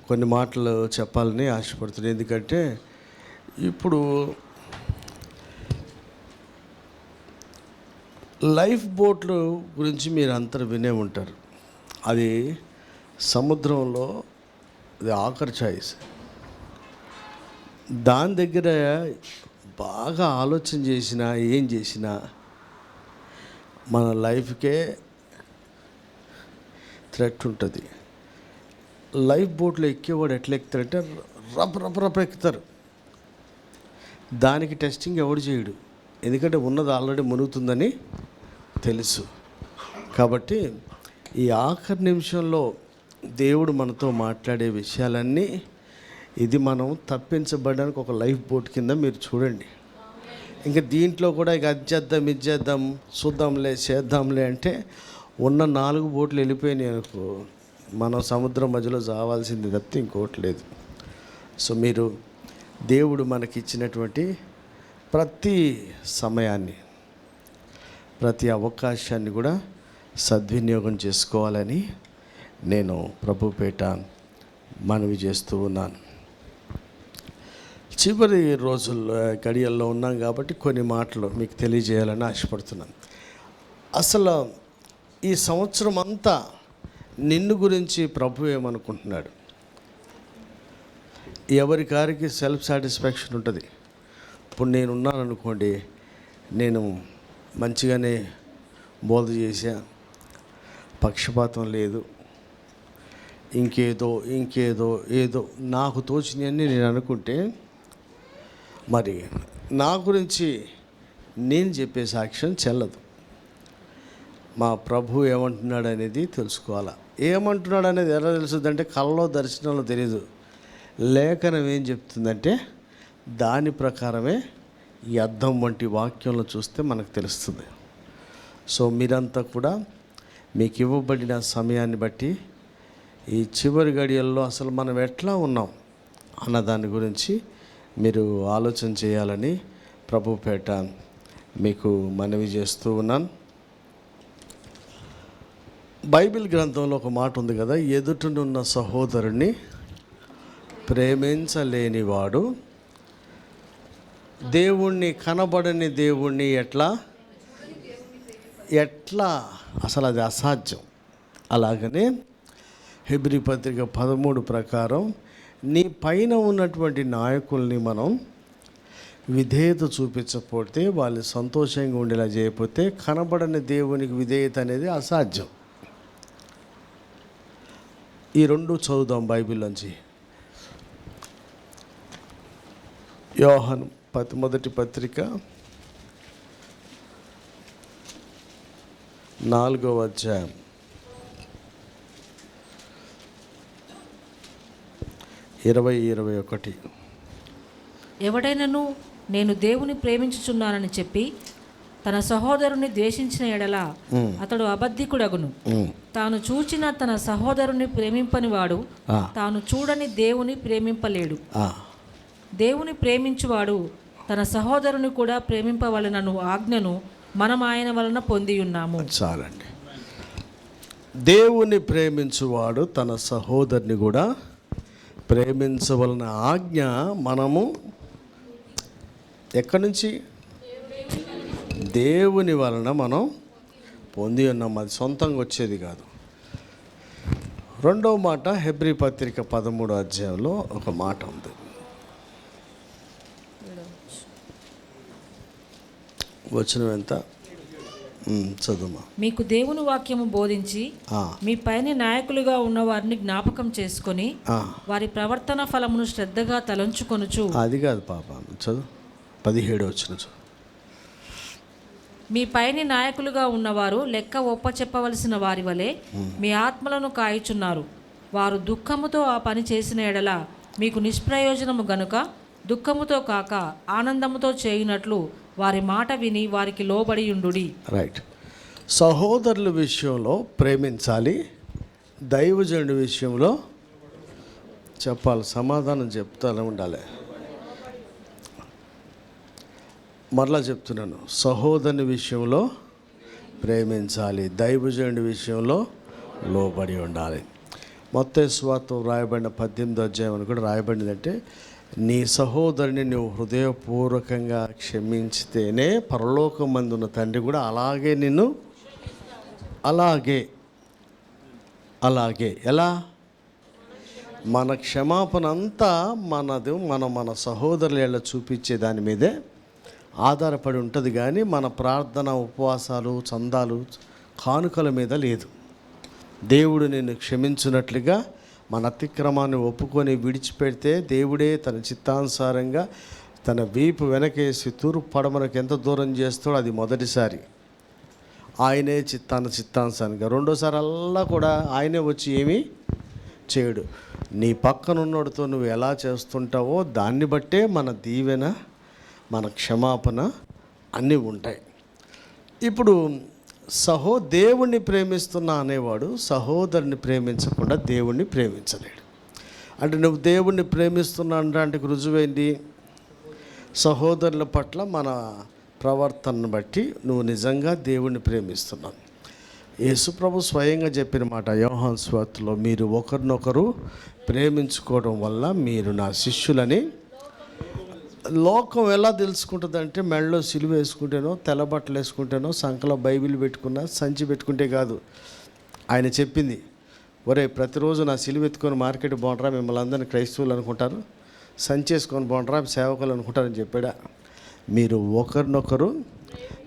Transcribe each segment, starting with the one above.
కొన్ని మాటలు చెప్పాలని ఆశపడుతున్నాను. ఎందుకంటే ఇప్పుడు లైఫ్ బోట్లు గురించి మీరు అందరూ వినే ఉంటారు. అది సముద్రంలో అది ఆఖరి చాయిస్. దాని దగ్గర బాగా ఆలోచన చేసినా ఏం చేసినా మన లైఫ్కే థ్రెట్ ఉంటుంది. లైఫ్ బోట్లో ఎక్కేవాడు ఎట్లా ఎక్కుతారంటే రప్ప ఎక్కుతారు. దానికి టెస్టింగ్ ఎవడు చేయడు, ఎందుకంటే ఉన్నది ఆల్రెడీ మునుగుతుందని తెలుసు. కాబట్టి ఈ ఆఖరి నిమిషంలో దేవుడు మనతో మాట్లాడే విషయాలన్నీ ఇది మనం తప్పించబడడానికి ఒక లైఫ్ బోట్ కింద మీరు చూడండి. ఇంకా దీంట్లో కూడా ఇక అది చేద్దాం చూద్దాంలే చేద్దాంలే అంటే ఉన్న 4 బోట్లు వెళ్ళిపోయినాయి అనుకో, మనం సముద్రం మధ్యలో చావాల్సింది తప్పితే ఇంకోటి లేదు. సో మీరు దేవుడు మనకిచ్చినటువంటి ప్రతి సమయాన్ని, ప్రతి అవకాశాన్ని కూడా సద్వినియోగం చేసుకోవాలని నేను ప్రభుపేట మనవి చేస్తూ ఉన్నాను. చివరి రోజుల్లో గడియల్లో ఉన్నాం కాబట్టి కొన్ని మాటలు మీకు తెలియజేయాలని ఆశపడుతున్నాను. అసలు ఈ సంవత్సరం అంతా నిన్ను గురించి ప్రభు ఏమనుకుంటున్నాడు? ఎవరికారికి సెల్ఫ్ సాటిస్ఫాక్షన్ ఉంటుంది. ఇప్పుడు నేనున్నాను అనుకోండి, నేను మంచిగానే బోధ చేశా, పక్షపాతం లేదు, ఇంకేదో నాకు తోచినవన్నీ నేను అనుకుంటే మరి నా గురించి నేను చెప్పే సాక్ష్యం చెల్లదు. మా ప్రభు ఏమంటున్నాడు అనేది తెలుసుకోవాలా. ఏమంటున్నాడు అనేది ఎలా తెలుస్తుందంటే కళ్ళలో దర్శనంలో తెలియదు. లేఖనం ఏం చెప్తుందంటే దాని ప్రకారమే ఈ అద్దం వంటి వాక్యంలో చూస్తే మనకు తెలుస్తుంది. సో మీరంతా కూడా మీకు ఇవ్వబడిన సమయాన్ని బట్టి ఈ చివరి గడియల్లో అసలు మనం ఎట్లా ఉన్నాం అన్న దాని గురించి మీరు ఆలోచన చేయాలని ప్రభుపేట మీకు మనవి చేస్తూ ఉన్నాను. బైబిల్ గ్రంథంలో ఒక మాట ఉంది కదా, ఎదుటనున్న సహోదరుని ప్రేమించలేనివాడు దేవుణ్ణి, కనబడని దేవుణ్ణి ఎట్లా అసలు అది అసాధ్యం. అలాగనే హెబ్రీ పత్రిక 13 ప్రకారం నీ పైన ఉన్నటువంటి నాయకుల్ని మనం విధేయత చూపించకపోతే, వాళ్ళు సంతోషంగా ఉండేలా చేయకపోతే కనబడని దేవునికి విధేయత అనేది అసాధ్యం. ఈ 2 చదువుదాం బైబిల్లోంచి. యోహాను మొదటి పత్రిక 4వ అధ్యాయం 20-21. ఎవడైనను నేను దేవుని ప్రేమించుచున్నానని చెప్పి తన సహోదరుని ద్వేషించిన ఎడల అతడు అబద్ధికుడగును. తాను చూచిన తన సహోదరుని ప్రేమింపని వాడు తాను చూడని దేవుని ప్రేమింపలేడు. దేవుని ప్రేమించువాడు తన సహోదరుని కూడా ప్రేమింపవలనను ఆజ్ఞను మనం ఆయన వలన పొంది ఉన్నాము. చాలండి. దేవుని ప్రేమించువాడు తన సహోదరుని కూడా ప్రేమించవలన ఆజ్ఞ మనము ఎక్కడి నుంచి? దేవుని వలన మనం పొంది ఉన్నాం. అది సొంతంగా వచ్చేది కాదు. 2వ మాట హెబ్రీ పత్రిక 13వ అధ్యాయంలో ఒక మాట ఉంది. వచనం ఎంత? చదువు. మీకు దేవుని వాక్యము బోధించి మీ పైన నాయకులుగా ఉన్న వారిని జ్ఞాపకం చేసుకొని వారి ప్రవర్తన ఫలమును శ్రద్ధగా తలంచుకొనుచు. అది కాదు పాప, చదువు 17 వచనం. మీ పైన నాయకులుగా ఉన్నవారు లెక్క ఒప్పచెప్పవలసిన వారి వలె మీ ఆత్మలను కాయుచున్నారు. వారు దుఃఖముతో ఆ పని చేసిన ఎడల మీకు నిష్ప్రయోజనము గనుక దుఃఖముతో కాక ఆనందముతో చేయునట్లు వారి మాట విని వారికి లోబడి ఉండుడి. రైట్. సహోదరుల విషయంలో ప్రేమించాలి, దైవజనుడి విషయంలో చెప్పాలి, సమాధానం చెప్తానే ఉండాలి. మరలా చెప్తున్నాను, సహోదరుని విషయంలో ప్రేమించాలి, దైవజనుడి విషయంలో లోబడి ఉండాలి. మత్తయి సువార్త రాయబడిన 18వ అధ్యాయం అని కూడా రాయబడిందంటే, నీ సహోదరుని నువ్వు హృదయపూర్వకంగా క్షమించితేనే పరలోకమందున్న తండ్రి కూడా అలాగే నిన్ను అలాగే ఎలా మన క్షమాపణ అంతా మన సహోదరుల చూపించే దాని మీదే ఆధారపడి ఉంటుంది, కానీ మన ప్రార్థన, ఉపవాసాలు, చందాలు, కానుకల మీద లేదు. దేవుడు నిన్ను క్షమించినట్లుగా మన అతిక్రమాన్ని ఒప్పుకొని విడిచిపెడితే దేవుడే తన చిత్తానుసారంగా తన వీపు వెనకేసి తూర్పు పడమరకు ఎంత దూరం చేస్తాడో అది మొదటిసారి ఆయనే చిత్తానుసారంగా, రెండోసారి అల్లా కూడా ఆయనే వచ్చి ఏమీ చేయడు. నీ పక్కనున్నోడితో నువ్వు ఎలా చేస్తుంటావో దాన్ని బట్టే మన దీవెన, మన క్షమాపణ అన్నీ ఉంటాయి. ఇప్పుడు దేవుణ్ణి ప్రేమిస్తున్నా అనేవాడు సహోదరుని ప్రేమించకుండా దేవుణ్ణి ప్రేమించలేడు. అంటే నువ్వు దేవుణ్ణి ప్రేమిస్తున్నా అంటే రుజువైంది, సహోదరుల పట్ల మన ప్రవర్తనను బట్టి నువ్వు నిజంగా దేవుణ్ణి ప్రేమిస్తున్నావు. యేసుప్రభు స్వయంగా చెప్పిన మాట యోహాను సువార్తలో, మీరు ఒకరినొకరు ప్రేమించుకోవడం వల్ల మీరు నా శిష్యులని. లోకం ఎలా తెలుసుకుంటుందంటే మెడలో సిలువ వేసుకుంటేనో, తెల్ల బట్టలు వేసుకుంటేనో, సంకలో బైబిల్ పెట్టుకున్నా, సంచి పెట్టుకుంటే కాదు. ఆయన చెప్పింది, ఒరే ప్రతిరోజు నా సిలువ ఎత్తుకొని మార్కెట్ బాగుంటారా, మిమ్మల్ని అందరినీ క్రైస్తవులు అనుకుంటారు, సంచి వేసుకొని బాగుంటారా, సేవకులు అనుకుంటారని చెప్పాడా. మీరు ఒకరినొకరు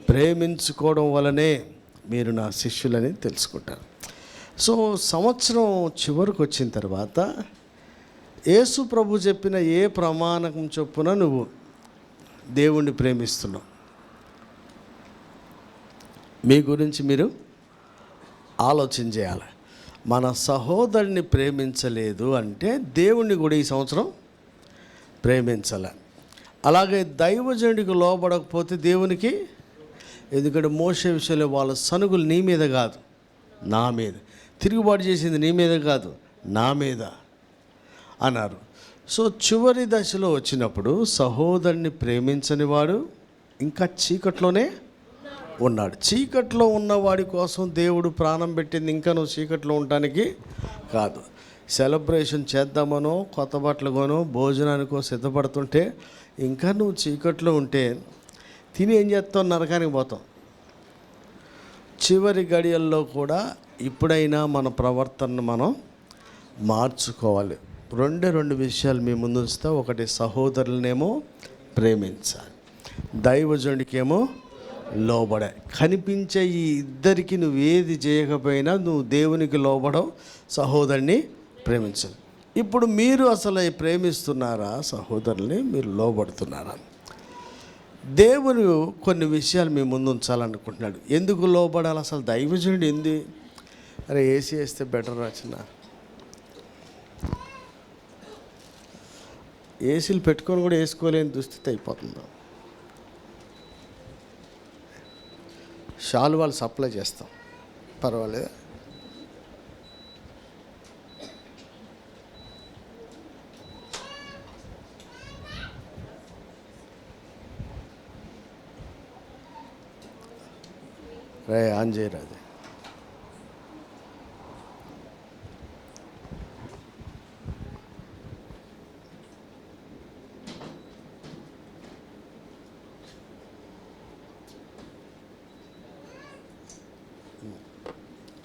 ప్రేమించుకోవడం వలనే మీరు నా శిష్యులని తెలుసుకుంటారు. సో సంవత్సరం చివరికి వచ్చిన తర్వాత యేసు ప్రభు చెప్పిన ఏ ప్రమాణం చొప్పున నువ్వు దేవుణ్ణి ప్రేమిస్తున్నావు, మీ గురించి మీరు ఆలోచన చేయాలి. మన సహోదరుని ప్రేమించలేదు అంటే దేవుణ్ణి కూడా ఈ సంవత్సరం ప్రేమించాలి. అలాగే దైవజనుడికి లోబడకపోతే దేవునికి, ఎందుకంటే మోషే విషయంలో వాళ్ళ సనుగులు నీ మీద కాదు నా మీద, తిరుగుబాటు చేసింది నీ మీద కాదు నా మీద అన్నారు. సో చివరి దశలో వచ్చినప్పుడు సహోదరుని ప్రేమించని వాడు ఇంకా చీకట్లోనే ఉన్నాడు. చీకట్లో ఉన్నవాడి కోసం దేవుడు ప్రాణం పెట్టింది ఇంకా నువ్వు చీకట్లో ఉండటానికి కాదు. సెలబ్రేషన్ చేద్దామనో, కొత్త బట్టలు కొనో, భోజనానికో సిద్ధపడుతుంటే ఇంకా నువ్వు చీకట్లో ఉంటే తిని ఏం చేస్తావు, నరకానికి పోతావు. చివరి గడియల్లో కూడా ఇప్పుడైనా మన ప్రవర్తనను మనం మార్చుకోవాలి. రెండు విషయాలు మీ ముందు ఉంచుతా. ఒకటి, సహోదరులనేమో ప్రేమించాలి, దైవజనుడికేమో లోబడ. కనిపించే ఈ ఇద్దరికి నువ్వు ఏది చేయకపోయినా నువ్వు దేవునికి లోబడవు, సహోదరుని ప్రేమించాలి. ఇప్పుడు మీరు అసలు ప్రేమిస్తున్నారా సహోదరుల్ని, మీరు లోబడుతున్నారా? దేవుడు కొన్ని విషయాలు మీ ముందు ఉంచాలనుకుంటున్నాడు. ఎందుకు లోబడాలి అసలు? దైవజనుడు ఏంది, అరే ఏసీ వేస్తే బెటర్ రచన, ఏసీలు పెట్టుకొని కూడా వేసుకోలేని దుస్థితి అయిపోతుంది. షాలు వాళ్ళు సప్లై చేస్తాం, పర్వాలేదు. రే ఆన్ చేయరాదు.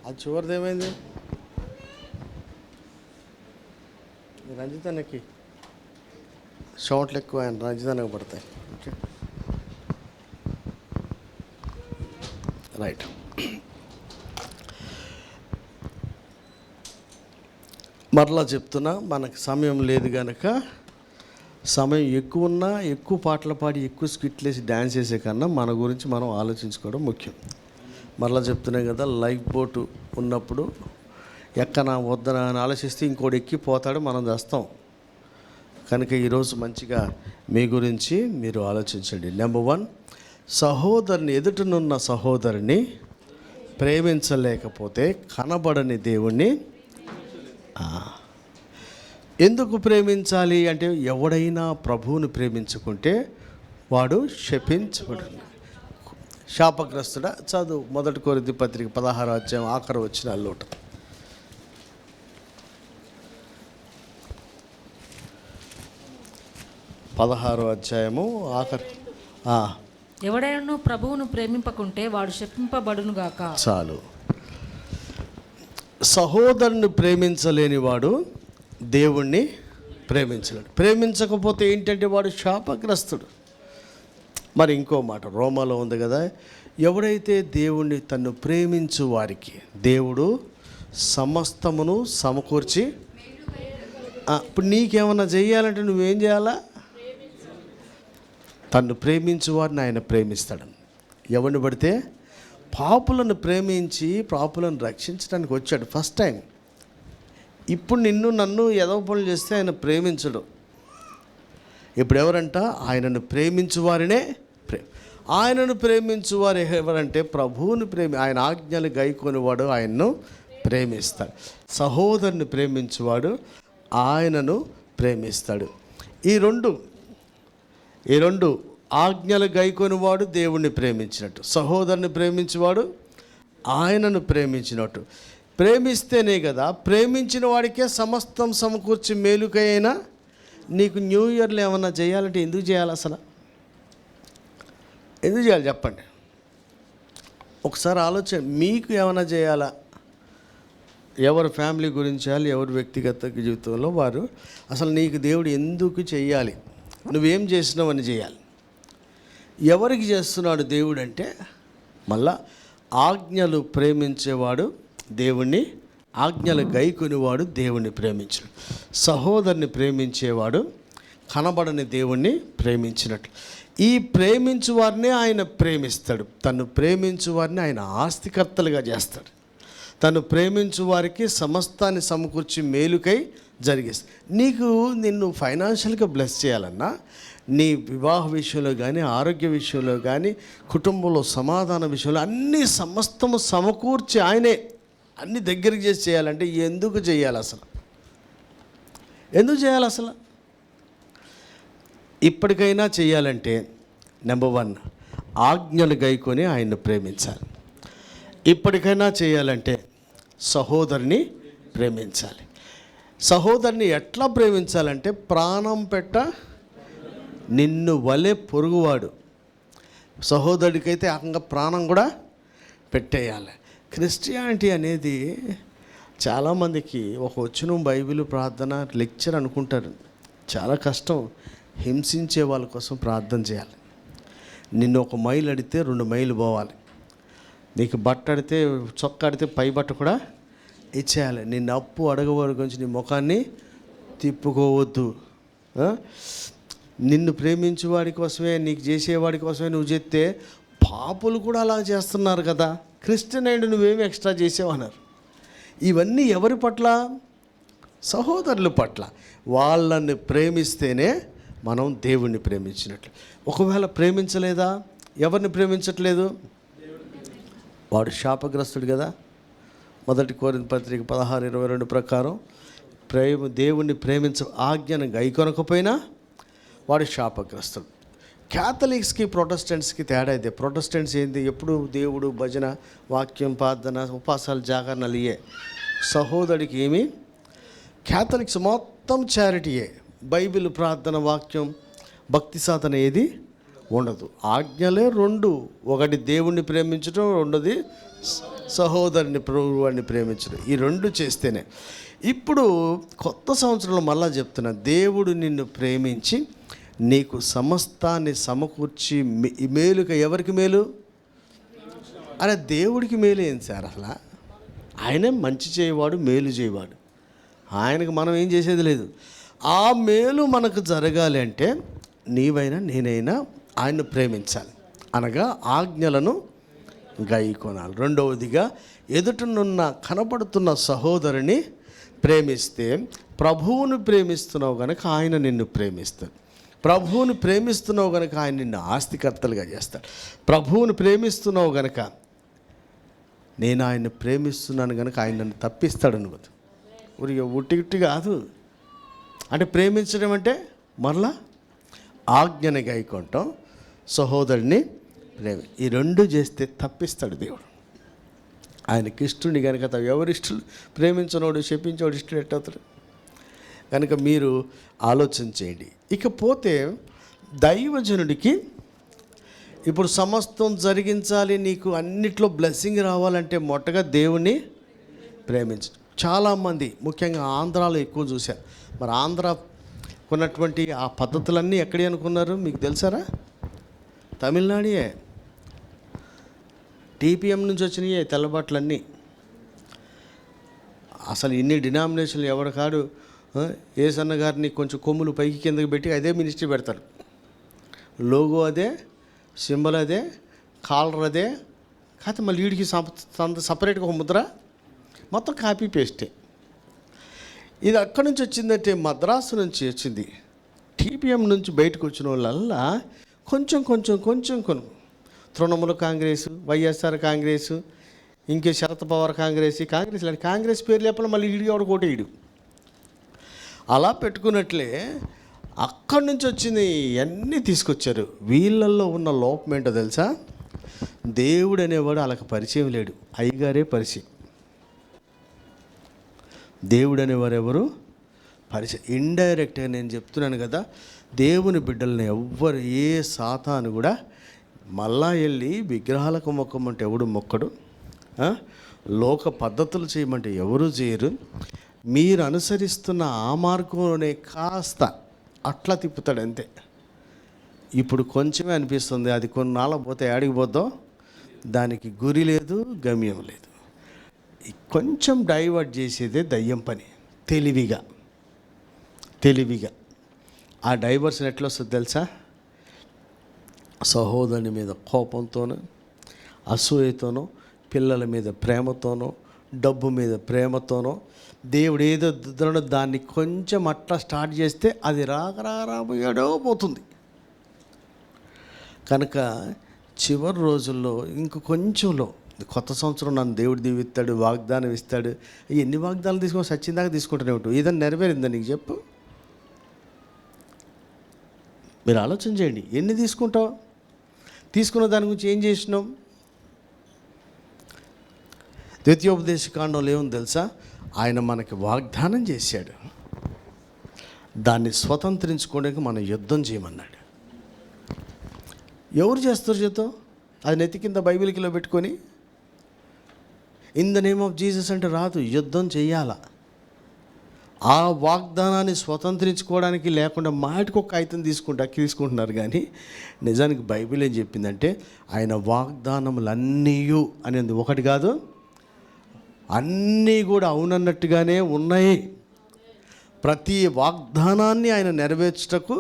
అది చివరిది ఏమైంది? రంజితన్నకి షార్ట్లు ఎక్కువ, ఆయన రంజితన్నకి పడతాయి. Okay right. మరలా చెప్తున్నా, మనకు సమయం లేదు కనుక, సమయం ఎక్కువ ఉన్నా ఎక్కువ పాటలు పాడి ఎక్కువ స్కిట్లు వేసి డ్యాన్స్ చేసే కన్నా మన గురించి మనం ఆలోచించుకోవడం ముఖ్యం. మరలా చెప్తున్నాం కదా, లైఫ్ బోటు ఉన్నప్పుడు ఎక్కనా వద్దనా అని ఆలోచిస్తే ఇంకోటి ఎక్కిపోతాడు, మనం చేస్తాం. కనుక ఈరోజు మంచిగా మీ గురించి మీరు ఆలోచించండి. నెంబర్ 1, సహోదరుని, ఎదుటనున్న సహోదరుని ప్రేమించలేకపోతే కనబడని దేవుణ్ణి ఎందుకు ప్రేమించాలి అంటే, ఎవడైనా ప్రభువుని ప్రేమించుకుంటే వాడు శపించబడు, శాపగ్రస్తుడా. చదువు 1 కొరింథీ పత్రిక 16వ అధ్యాయం ఆఖరి వచనాల్లో. 16వ అధ్యాయము ఆఖరి ఎవడైనా ప్రభువును ప్రేమింపకుంటే వాడు శపింపబడునుగాక. చాలు. సహోదరుని ప్రేమించలేని వాడు దేవుణ్ణి ప్రేమించలేడు. ప్రేమించకపోతే ఏంటంటే వాడు శాపగ్రస్తుడు. మరి ఇంకో మాట రోమాలో ఉంది కదా, ఎవడైతే దేవుణ్ణి తన్ను ప్రేమించు వారికి దేవుడు సమస్తమును సమకూర్చి. ఇప్పుడు నీకేమన్నా చేయాలంటే నువ్వేం చేయాలా? తన్ను ప్రేమించు వారిని ఆయన ప్రేమిస్తాడు. ఎవరిని పడితే పాపులను ప్రేమించి పాపులను రక్షించడానికి వచ్చాడు ఫస్ట్ టైం. ఇప్పుడు నిన్ను నన్ను ఎదవ పనులు చేస్తే ఆయన ప్రేమించడు. ఇప్పుడు ఎవరంట? ఆయనను ప్రేమించు వారినే ఆయనను ప్రేమించు వారు ఎవరంటే ప్రభువుని ఆయన ఆజ్ఞలు గైకొనివాడు ఆయన్ను ప్రేమిస్తాడు. సహోదరుని ప్రేమించువాడు ఆయనను ప్రేమిస్తాడు. ఈ రెండు ఆజ్ఞలు గైకొనివాడు దేవుణ్ణి ప్రేమించినట్టు, సహోదరుని ప్రేమించేవాడు ఆయనను ప్రేమించినట్టు. ప్రేమిస్తేనే కదా, ప్రేమించిన వాడికే సమస్తం సమకూర్చి మేలుకైనా. నీకు న్యూ ఇయర్లో ఏమన్నా చేయాలంటే ఎందుకు చేయాలి? అసలు ఎందుకు చేయాలి చెప్పండి? ఒకసారి ఆలోచన. మీకు ఏమైనా చేయాలా? ఎవరి ఫ్యామిలీ గురించి చేయాలి, ఎవరి వ్యక్తిగత జీవితంలో వారు అసలు నీకు దేవుడు ఎందుకు చేయాలి, నువ్వేం చేసినావని చేయాలి. ఎవరికి చేస్తున్నాడు దేవుడు అంటే, మళ్ళా ఆజ్ఞలు ప్రేమించేవాడు దేవుణ్ణి, ఆజ్ఞలు గైకొనివాడు దేవుణ్ణి ప్రేమించడు. సహోదరుని ప్రేమించేవాడు కనబడని దేవుణ్ణి ప్రేమించినట్లు. ఈ ప్రేమించు వారిని ఆయన ప్రేమిస్తాడు. తను ప్రేమించు వారిని ఆయన ఆస్తికర్తలుగా చేస్తాడు. తను ప్రేమించు వారికి సమస్తాన్ని సమకూర్చి మేలుకై జరిగిస్తాడు. నిన్ను ఫైనాన్షియల్గా బ్లెస్ చేయాలన్నా, నీ వివాహ విషయంలో కానీ, ఆరోగ్య విషయంలో కానీ, కుటుంబంలో సమాధాన విషయంలో అన్నీ సమస్తము సమకూర్చి ఆయనే అన్ని దగ్గరికి చేసి చేయాలంటే ఎందుకు చేయాలి అసలు? ఎందుకు చేయాలి అసలు? ఇప్పటికైనా చేయాలంటే నెంబర్ 1 ఆజ్ఞలు గైకొని ఆయన్ను ప్రేమించాలి. ఇప్పటికైనా చేయాలంటే సహోదరుని ప్రేమించాలి. సహోదరుని ఎట్లా ప్రేమించాలంటే, ప్రాణం పెట్ట నిన్ను వలె పొరుగువాడు. సహోదరుడికైతే ఏకంగా ప్రాణం కూడా పెట్టేయాలి. క్రిస్టియానిటీ అనేది చాలామందికి ఒక వచనం, బైబిల్, ప్రార్థన, లెక్చర్ అనుకుంటారు. చాలా కష్టం. హింసించే వాళ్ళ కోసం ప్రార్థన చేయాలి. నిన్ను 1 మైలు అడిగితే 2 మైలు పోవాలి. నీకు బట్ట అడితే, చొక్క అడితే పై బట్ట కూడా ఇచ్చేయాలి. నిన్ను అప్పు అడగవారి గురించి నీ ముఖాన్ని తిప్పుకోవద్దు. నిన్ను ప్రేమించే వాడి కోసమే, నీకు చేసేవాడి కోసమే నువ్వు చేస్తే, పాపులు కూడా అలా చేస్తున్నారు కదా. క్రిస్టియన్ అయిన నువ్వేమి ఎక్స్ట్రా చేసేవన్నారు. ఇవన్నీ ఎవరి పట్ల? సహోదరుల పట్ల. వాళ్ళని ప్రేమిస్తేనే మనం దేవుణ్ణి ప్రేమించినట్లు. ఒకవేళ ప్రేమించలేదా, ఎవరిని ప్రేమించట్లేదు, వాడు శాపగ్రస్తుడు కదా. 1 కొరింథీ పత్రిక 16:22 ప్రకారం దేవుణ్ణి ఆజ్ఞను గైకొనకపోయినా వాడు శాపగ్రస్తుడు. క్యాథలిక్స్కి ప్రొటెస్టెంట్స్కి తేడా అయితే, ప్రొటెస్టెంట్స్ ఏంది, ఎప్పుడు దేవుడు, భజన, వాక్యం, ప్రార్థన, ఉపాసాలు, జాగరణలు ఇయే. సహోదరుడికి ఏమి? క్యాథలిక్స్ మొత్తం చారిటీయే. బైబిల్, ప్రార్థన, వాక్యం, భక్తి సాధన ఏది ఉండదు. ఆజ్ఞలే 2. ఒకటి దేవుణ్ణి ప్రేమించడం, 2ది సహోదరుని ప్రభువుని ప్రేమించడం. ఈ 2 చేస్తేనే. ఇప్పుడు కొత్త సంవత్సరంలో మళ్ళా చెప్తున్నా, దేవుడు నిన్ను ప్రేమించి నీకు సమస్తాన్ని సమకూర్చి మేలుగా. ఎవరికి మేలు? అరే దేవుడికి మేలు ఏంటి సార్ అసలు? ఆయనే మంచి చేయవాడు, మేలు చేయవాడు. ఆయనకు మనం ఏం చేసేది లేదు. ఆ మేలు మనకు జరగాలి అంటే నీవైనా నేనైనా ఆయన్ను ప్రేమించాలి, అనగా ఆజ్ఞలను గైకొనాలి. 2వదిగా ఎదుటనున్న కనపడుతున్న సహోదరుని ప్రేమిస్తే, ప్రభువును ప్రేమిస్తున్నావు కనుక ఆయన నిన్ను ప్రేమిస్తాడు. ప్రభువును ప్రేమిస్తున్నావు కనుక ఆయన నిన్ను ఆస్తికర్తలుగా చేస్తాడు. ప్రభువును ప్రేమిస్తున్నావు కనుక, నేను ఆయన్ని ప్రేమిస్తున్నాను కనుక ఆయన నన్ను తప్పిస్తాడు అనుకోదు. ఉట్టి కాదు. అంటే ప్రేమించడం అంటే మరలా ఆజ్ఞని గైకొనటం, సహోదరుని ఈ 2 చేస్తే తప్పిస్తాడు దేవుడు. ఆయనకి ఇష్టుని కనుక ఎవరు ఇష్టలు ప్రేమించినోడు శపించోడు ఇష్టం ఎట్టవుతాడు? కనుక మీరు ఆలోచన చేయండి. ఇకపోతే దైవజనుడికి ఇప్పుడు సమస్తం జరిగించాలి, నీకు అన్నిట్లో బ్లెస్సింగ్ రావాలంటే మొట్టగా దేవుణ్ణి ప్రేమించు. చాలామంది ముఖ్యంగా ఆంధ్రాలో ఎక్కువ చూశారు. మరి ఆంధ్ర ఉన్నటువంటి ఆ పద్ధతులన్నీ ఎక్కడి అనుకున్నారు మీకు తెలుసారా? తమిళనాడే. టీపీఎం నుంచి వచ్చినాయి తెల్లబాట్లన్నీ. అసలు ఇన్ని డినామినేషన్లు ఎవరు కాడు ఏసన్న గారిని కొంచెం కొమ్ములు పైకి కిందకి పెట్టి అదే మినిస్ట్రీ పెడతారు. లోగో అదే, సింబల్ అదే, కాలర్ అదే, కాకపోతే మళ్ళీ వీడికి సపరేట్గా ఒక ముద్ర, మొత్తం కాపీ పేస్టే. ఇది అక్కడి నుంచి వచ్చిందంటే మద్రాసు నుంచి వచ్చింది. టీపీఎం నుంచి బయటకు వచ్చిన వాళ్ళల్లా కొంచెం తృణమూల కాంగ్రెస్, వైఎస్ఆర్ కాంగ్రెస్, ఇంకే శరద్ పవార్ కాంగ్రెస్ లాంటి కాంగ్రెస్ పేరు లేపడం మళ్ళీ ఈడు ఎవడు కోటేయుడు అలా పెట్టుకున్నట్లే అక్కడి నుంచి వచ్చింది అన్నీ తీసుకొచ్చారు. వీళ్ళల్లో ఉన్న లోపం ఏంటో తెలుసా? దేవుడు అనేవాడు వాళ్ళకి పరిచయం లేడు, అయ్యగారే పరిచయం. దేవుడు అనేవారు ఎవరు? పరిచయం. ఇండైరెక్ట్గా నేను చెప్తున్నాను కదా, దేవుని బిడ్డల్ని ఎవ్వరు ఏ సాతాను కూడా మళ్ళా వెళ్ళి విగ్రహాలకు మొక్కమంటే ఎవడు మొక్కడు, లోక పద్ధతులు చేయమంటే ఎవరు చేయరు. మీరు అనుసరిస్తున్న ఆ మార్గంలోనే కాస్త అట్లా తిప్పుతాడు అంతే. ఇప్పుడు కొంచెమే అనిపిస్తుంది, అది కొన్నాళ్ళ పోతే ఆడికి పోద్దో దానికి గురి లేదు, గమ్యం లేదు. కొంచెం డైవర్ట్ చేసేదే దయ్యం పని. తెలివిగా ఆ డైవర్షన్ ఎట్లా వస్తుంది తెలుసా? సహోదరుని మీద కోపంతోనో, అసూయతోనో, పిల్లల మీద ప్రేమతోనో, డబ్బు మీద ప్రేమతోనో, దేవుడు ఏదో దిద్దనో దాన్ని కొంచెం అట్లా స్టార్ట్ చేస్తే అది రాబోయాడో పోతుంది. కనుక చివరి రోజుల్లో ఇంక కొంచెంలో కొత్త సంవత్సరం నన్ను దేవుడు దీవిస్తాడు, వాగ్దానం ఇస్తాడు. ఎన్ని వాగ్దానాలు తీసుకొని సచ్చిందాకా తీసుకుంటూనే ఉంటావు. ఏదైనా నెరవేరిందా నీకు చెప్పు? మీరు ఆలోచన చేయండి. ఎన్ని తీసుకుంటావు? తీసుకున్న దాని గురించి ఏం చేసినావు? ద్వితీయోపదేశ కాండంలో ఏముంది తెలుసా? ఆయన మనకి వాగ్దానం చేశాడు, దాన్ని స్వతంత్రించుకోవడానికి మనం యుద్ధం చేయమన్నాడు. ఎవరు చేస్తారు యుద్ధం? అది నెత్తి కింద బైబిల్కిలో పెట్టుకొని in the name of Jesus అంటే రాదు, యుద్ధం చెయ్యాలా. ఆ వాగ్దానాన్ని స్వతంత్రించుకోవడానికి లేకుండా మాటికి ఒక కాగితం తీసుకుంటున్నారు. కానీ నిజానికి బైబిల్ ఏం చెప్పిందంటే ఆయన వాగ్దానములన్నీ అనేది ఒకటి కాదు, అన్నీ కూడా అవునన్నట్టుగానే ఉన్నాయి. ప్రతి వాగ్దానాన్ని ఆయన నెరవేర్చుటకు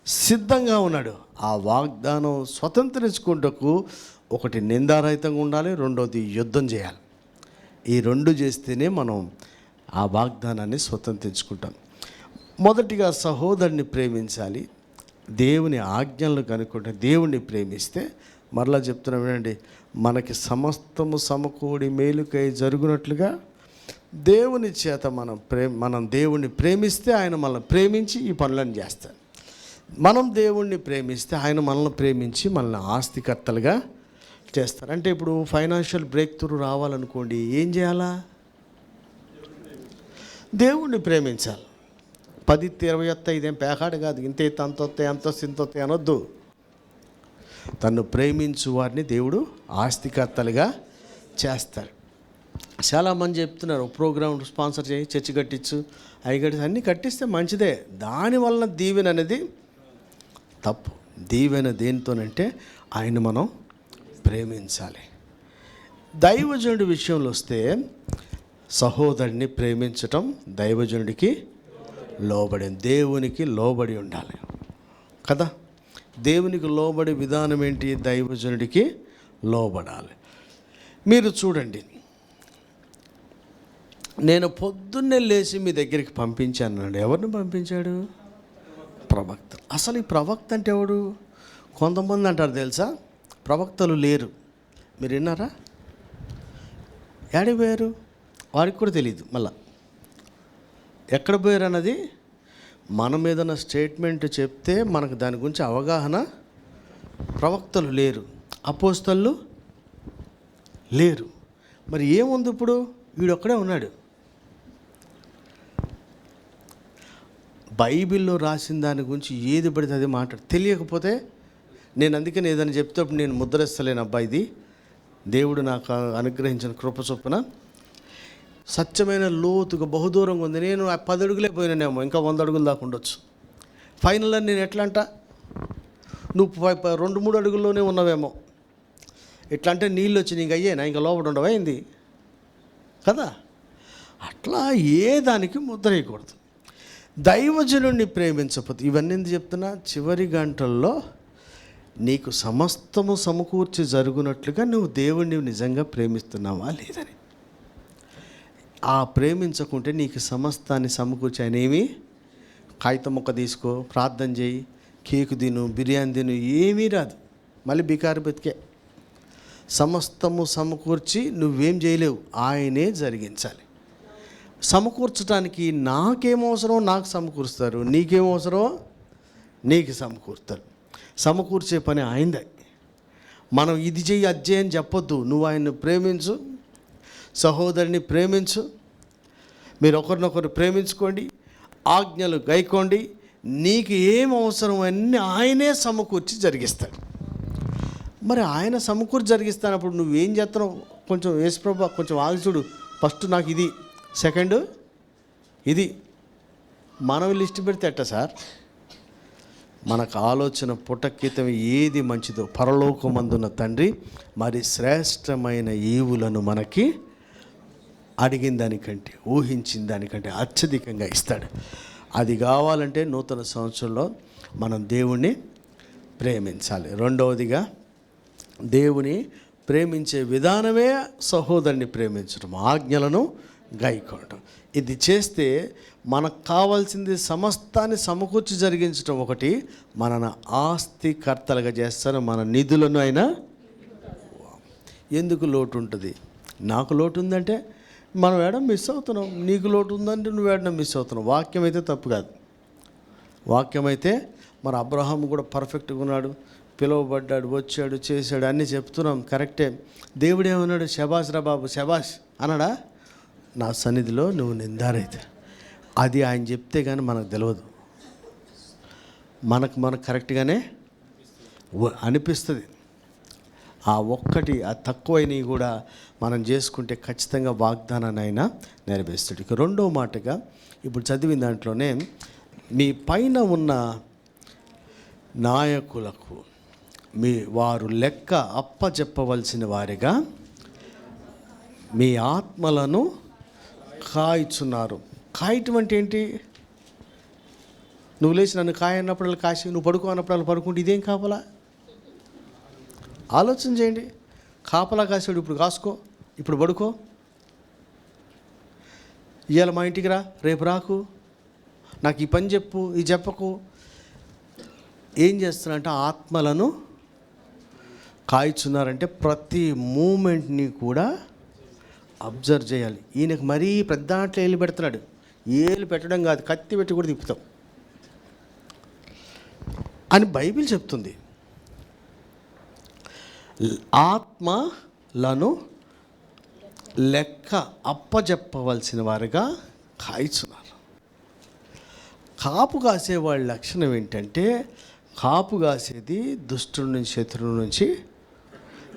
సిద్ధంగా ఉన్నాడు. ఆ వాగ్దానం స్వతంత్రించుకుంటకు ఒకటి నిందారహితంగా ఉండాలి, రెండోది యుద్ధం చేయాలి. ఈ రెండు చేస్తేనే మనం ఆ వాగ్దానాన్ని స్వతంత్రించుకుంటాం. మొదటిగా సహోదరుని ప్రేమించాలి, దేవుని ఆజ్ఞలను కనుక్కుంటే, దేవుణ్ణి ప్రేమిస్తే, మరలా చెప్తున్నాం వినండి, మనకి సమస్తము సమకూడి మేలుకై జరుగునట్లుగా దేవుని చేత మనం దేవుణ్ణి ప్రేమిస్తే ఆయన మనల్ని ప్రేమించి ఈ పనులను చేస్తాడు. మనం దేవుణ్ణి ప్రేమిస్తే ఆయన మనల్ని ప్రేమించి మనల్ని ఆస్తికర్తలుగా చేస్తారు. అంటే ఇప్పుడు ఫైనాన్షియల్ బ్రేక్ త్రూ రావాలనుకోండి, ఏం చేయాలా? దేవుణ్ణి ప్రేమించాలి. 10 20 వస్తాయి, ఇదేం పేకాడు కాదు, ఇంత అంత వస్తాయి, అంత ఇంత వస్తాయి అనొద్దు. తను ప్రేమించు వారిని దేవుడు ఆస్తికర్తలుగా చేస్తారు. చాలామంది చెప్తున్నారు, ప్రోగ్రామ్ స్పాన్సర్ చేయి, చర్చి కట్టించు, అవి కట్టించు, అన్నీ కట్టిస్తే మంచిదే. దానివల్ల దీవెన అనేది తప్పు. దీవెన దేనితోనంటే ఆయన మనం ప్రేమించాలి. దైవజనుడి విషయంలో వస్తే సహోదరుని ప్రేమించటం దైవజనుడికి లోబడి, దేవునికి లోబడి ఉండాలి కదా. దేవునికి లోబడే విధానం ఏంటి? దైవజనుడికి లోబడాలి. మీరు చూడండి, నేను పొద్దున్నే లేచి మీ దగ్గరికి పంపించాను. ఎవరిని పంపించాడు? ప్రవక్త. అసలు ఈ ప్రవక్త అంటే ఎవడు? కొంతమంది అంటారు తెలుసా, ప్రవక్తలు లేరు. మీరు విన్నారా? ఏడికి పోయారు? వారికి కూడా తెలియదు. మళ్ళా ఎక్కడ పోయారు అన్నది మనం ఏదైనా స్టేట్మెంట్ చెప్తే మనకు దాని గురించి అవగాహన. ప్రవక్తలు లేరు, అపోస్తలు లేరు. మరి ఏముంది ఇప్పుడు? వీడొక్కడే ఉన్నాడు. బైబిల్లో రాసిన దాని గురించి ఏది పడితే అది తెలియకపోతే నేను అందుకని ఏదైనా చెప్తేప్పుడు నేను ముద్రేస్తలేను. ఇది దేవుడు నాకు అనుగ్రహించిన కృప చొప్పున సత్యమైన లోతుగా బహుదూరంగా ఉంది. నేను 10 అడుగులే పోయినానేమో, ఇంకా 100 అడుగులు దాకా ఉండొచ్చు. ఫైనల్ నేను ఎట్లా అంట, నువ్వు 2-3 అడుగుల్లోనే ఉన్నావేమో. ఎట్లా అంటే నీళ్ళు వచ్చి నీకు అయ్యేనా, ఇంకా లోపల ఉండవైంది కదా. అట్లా ఏ దానికి ముద్ర వేయకూడదు. దైవజనుడిని ప్రేమించకపోతే, ఇవన్నీ ఎందుకు చెప్తున్నా, చివరి గంటల్లో నీకు సమస్తము సమకూర్చి జరుగునట్లుగా నువ్వు దేవుణ్ణి నిజంగా ప్రేమిస్తున్నావా లేదని. ఆ ప్రేమించకుంటే నీకు సమస్తాన్ని సమకూర్చి ఆయన ఏమి, కాగితం మొక్క తీసుకో, ప్రార్థన చేయి, కేకు తిను, బిర్యానీ తిను, ఏమీ రాదు. మళ్ళీ బికారు బతికే. సమస్తము సమకూర్చి నువ్వేం చేయలేవు, ఆయనే జరిగించాలి. సమకూర్చడానికి నాకేం అవసరం నాకు సమకూరుస్తారు, నీకేం అవసరం నీకు సమకూరుతారు. సమకూర్చే పని ఆయనదే. మనం ఇది చెయ్యి అది చేయి అని చెప్పొద్దు. నువ్వు ఆయన్ని ప్రేమించు, సహోదరిని ప్రేమించు, మీరు ఒకరినొకరు ప్రేమించుకోండి, ఆజ్ఞలు గైకోండి. నీకు ఏం అవసరం అన్నీ ఆయనే సమకూర్చి జరిగిస్తాడు. మరి ఆయన సమకూర్చి జరిగిస్తానప్పుడు నువ్వేం చేస్తున్నావు? కొంచెం యేసుప్రభు కొంచెం ఆగి చూడు, ఫస్ట్ నాకు ఇది, సెకండ్ ఇది. మనం లిస్ట్ పెడితే ఎట్టా సార్? మనకు ఆలోచన పుటక్కితం ఏది మంచిదో పరలోకమందున్న తండ్రి మరి శ్రేష్టమైన ఈవులను మనకి అడిగిన దానికంటే, ఊహించిన దానికంటే అత్యధికంగా ఇస్తాడు. అది కావాలంటే నూతన సంవత్సరంలో మనం దేవుణ్ణి ప్రేమించాలి. రెండవదిగా, దేవుని ప్రేమించే విధానమే సహోదరుని ప్రేమించడం, ఆజ్ఞలను గైకోవడం. ఇది చేస్తే మనకు కావాల్సింది సమస్తాన్ని సమకూర్చి జరిగించడం ఒకటి, మన ఆస్తి కర్తలుగా చేస్తారు. మన నిధులను అయినా ఎందుకు లోటు ఉంటుంది? నాకు లోటు ఉందంటే మనం ఏడం మిస్ అవుతున్నాం, నీకు లోటు ఉందంటే నువ్వు ఏడడం మిస్ అవుతున్నావు. వాక్యం అయితే తప్పు కాదు. వాక్యం అయితే మరి అబ్రహాం కూడా పర్ఫెక్ట్గా ఉన్నాడు, పిలువబడ్డాడు, వచ్చాడు, చేశాడు, అన్నీ చెప్తున్నాం, కరెక్టే. దేవుడేమన్నాడు? శబాష్ రా బాబు శబాష్ అన్నాడా? నా సన్నిధిలో నువ్వు నిందారైతే. అది ఆయన చెప్తే కానీ మనకు తెలియదు. మనకు కరెక్ట్గానే అనిపిస్తుంది. ఆ ఒక్కటి ఆ తక్కువైనవి కూడా మనం చేసుకుంటే ఖచ్చితంగా వాగ్దానాన్ని ఆయన నెరవేరుస్తాడు. ఇక రెండో మాటగా ఇప్పుడు చదివిన దాంట్లోనే, మీ పైన ఉన్న నాయకులకు వారు లెక్క అప్పచెప్పవలసిన వారిగా మీ ఆత్మలను కాయిచున్నారు. కాయటం అంటే ఏంటి? నువ్వు లేచి నన్ను కాయ అన్నప్పుడు కాసి, నువ్వు పడుకో అన్నప్పుడు పడుకుంటే ఇదేం కాపలా? ఆలోచన చేయండి. కాపలా కాసాడు, ఇప్పుడు కాసుకో, ఇప్పుడు పడుకో, ఇవాళ మా ఇంటికి రా, రేపు రాకు, నాకు ఈ పని చెప్పు, ఈ చెప్పకు. ఏం చేస్తున్నారంటే ఆత్మలను కాయిచున్నారంటే ప్రతి మూమెంట్ని కూడా అబ్జర్వ్ చేయాలి. ఈయనకు మరీ పెద్ద దాంట్లో ఏలు పెడుతున్నాడు. ఏలు పెట్టడం కాదు, కత్తి పెట్టి కూడా తిప్పుతాం అని బైబిల్ చెప్తుంది. ఆత్మలను లెక్క అప్పజెప్పవలసిన వారుగా కాయిచున్నారు. కాపు కాసే వాళ్ళ లక్షణం ఏంటంటే, కాపు కాసేది దుష్టుడి నుంచి, శత్రువు నుంచి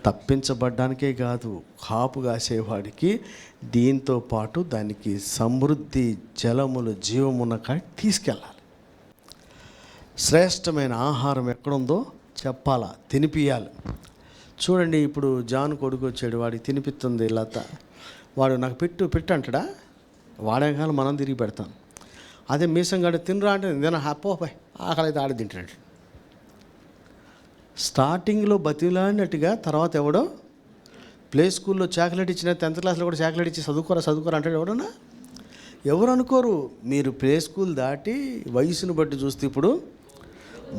తప్పించబడ్డానికే కాదు, కాపు కాసేవాడికి దీంతో పాటు దానికి సమృద్ధి, జలములు, జీవమున్న కాడి తీసుకెళ్ళాలి. శ్రేష్టమైన ఆహారం ఎక్కడుందో చెప్పాలా, తినిపియాలి. చూడండి, ఇప్పుడు జాన్ కొడుకు వచ్చాడు, వాడికి తినిపిస్తుంది లత. వాడు నాకు పెట్టు అంటాడా? వాడే కాలం మనం తిరిగి పెడతాం. అదే మీసంగాడు తినరా అంటే నేను హ్యాపీ ఆకలి అయితే ఆడి తింటాడు. స్టార్టింగ్లో బతిలాడినట్టుగా తర్వాత ఎవడో ప్లే స్కూల్లో చాక్లెట్ ఇచ్చిన, 10th క్లాస్లో కూడా చాక్లెట్ ఇచ్చి చదువుకోరా అంటాడు ఎవడన్నా? ఎవరు అనుకోరు. మీరు ప్లే స్కూల్ దాటి వయసును బట్టి చూస్తే ఇప్పుడు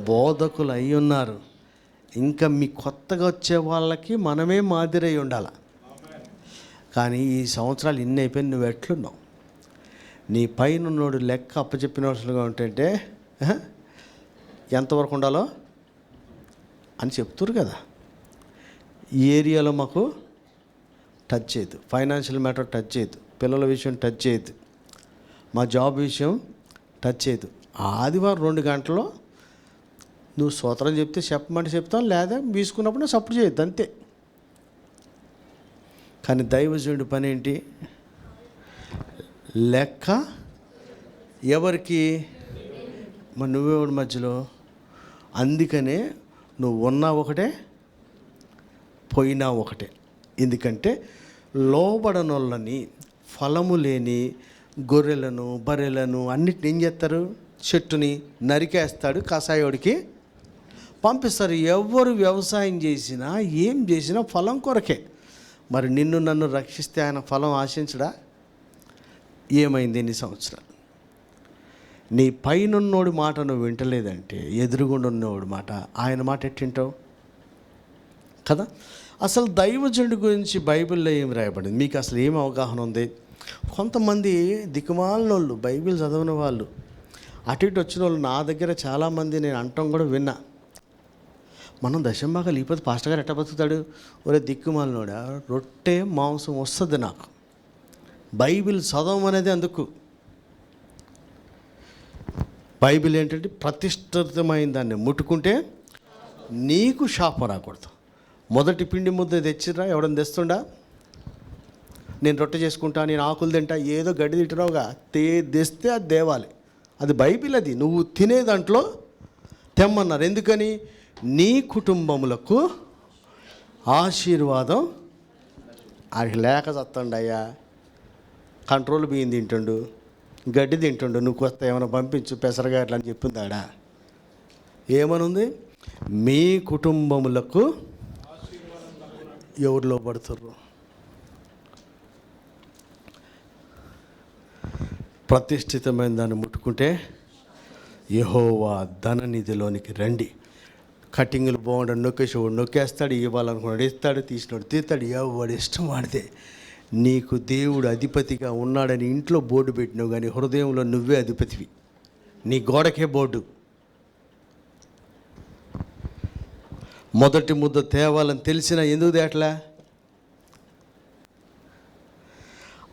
బోధకులు అయి ఉన్నారు. ఇంకా మీ కొత్తగా వచ్చే వాళ్ళకి మనమే మాదిరై ఉండాలి. కానీ ఈ సంవత్సరాలు ఇన్ని అయిపోయి నువ్వు ఎట్లున్నావు? నీ పైన ఉన్నోడు లెక్క అప్పచెప్పినట్లుగా ఉంటుంటే ఎంతవరకు ఉండాలో అని చెప్తున్నారు కదా. ఈ ఏరియాలో మాకు టచ్ చేయదు, ఫైనాన్షియల్ మ్యాటర్ టచ్ చేయదు, పిల్లల విషయం టచ్ చేయదు, మా జాబ్ విషయం టచ్ చేయదు, ఆదివారం 2 గంటల్లో నువ్వు స్తోత్రం చెప్తే చెప్పమంటే చెప్తావు, లేదా వీసుకున్నప్పుడు నువ్వు సపోర్ట్ చేయొద్దు, అంతే. కానీ దైవజనుడి పని ఏంటి? లెక్క ఎవరికి? మరి నువ్వెవడి మధ్యలో? అందుకనే నువ్వు ఉన్నా ఒకటే, పోయినా ఒకటే. ఎందుకంటే లోబడనోళ్ళని, ఫలము లేని గొర్రెలను బర్రెలను అన్నిటిని ఏం చేస్తారు? చెట్టుని నరికేస్తాడు, కషాయోడికి పంపిస్తారు. ఎవరు వ్యవసాయం చేసినా ఏం చేసినా ఫలం కొరకే. మరి నిన్ను నన్ను రక్షిస్తే ఆయన ఫలం ఆశించడా? ఏమైంది ఇన్ని సంవత్సరాలు? నీ పైనున్నోడి మాట నువ్వు వింటలేదంటే ఎదురుగుండా ఉన్నోడి మాట, ఆయన మాట ఎట్టింటావు కదా. అసలు దైవజనుడి గురించి బైబిల్లో ఏం రాయబడింది? మీకు అసలు ఏం అవగాహన ఉంది? కొంతమంది దిక్కుమాలినోళ్ళు, బైబిల్ చదవని వాళ్ళు, అటు ఇటు వచ్చిన వాళ్ళు నా దగ్గర చాలామంది నేను అంటాం కూడా విన్నా. మనం దశంభాగాలు లేకపోతే పాస్టర్ గారు ఎట్ట బతుకుతాడు? ఒరే దిక్కుమాలినోడా, రొట్టె మాంసం వస్తుంది నాకు. బైబిల్ చదవమనేది అందుకు. బైబిల్ ఏంటంటే ప్రతిష్ఠితమైన దాన్ని ముట్టుకుంటే నీకు శాపం రాకూడదు. మొదటి పిండి ముద్ద తెచ్చిరా, ఎవడని తెస్తుండా? నేను రొట్టె చేసుకుంటా, నేను ఆకులు తింటా, ఏదో గడ్డి తింటున్నావుగా, తెస్తే అది దేవాలి. అది బైబిల్. అది నువ్వు తినే దాంట్లో తెమ్మన్నారు. ఎందుకని? నీ కుటుంబములకు ఆశీర్వాదం. అది లేక చత్తండి అయ్యా, కంట్రోల్ బియ్యం తింటుండు, గడ్డి తింటుండు, నువ్వు వస్తే ఏమైనా పంపించు పెసరగాయలు అని చెప్పిందాడా? ఏమనుంది? మీ కుటుంబములకు ఎవరిలో పడుతుర్రు? ప్రతిష్ఠితమైన దాన్ని ముట్టుకుంటే యెహోవా ధననిధిలోనికి రండి. కటింగ్లు బాగుంటాడు, నొక్కేసేవాడు నొక్కేస్తాడు, ఇవ్వాలనుకున్నాడు ఇస్తాడు, తీసినాడు తీస్తాడు, ఎవడు ఇష్టం వాడితే. నీకు దేవుడు అధిపతిగా ఉన్నాడని ఇంట్లో బోర్డు పెట్టినావు, కానీ హృదయంలో నువ్వే అధిపతివి. నీ గోడకే బోర్డు. మొదటి ముద్ద తేవాలని తెలిసినా ఎందుకు తేట్లా?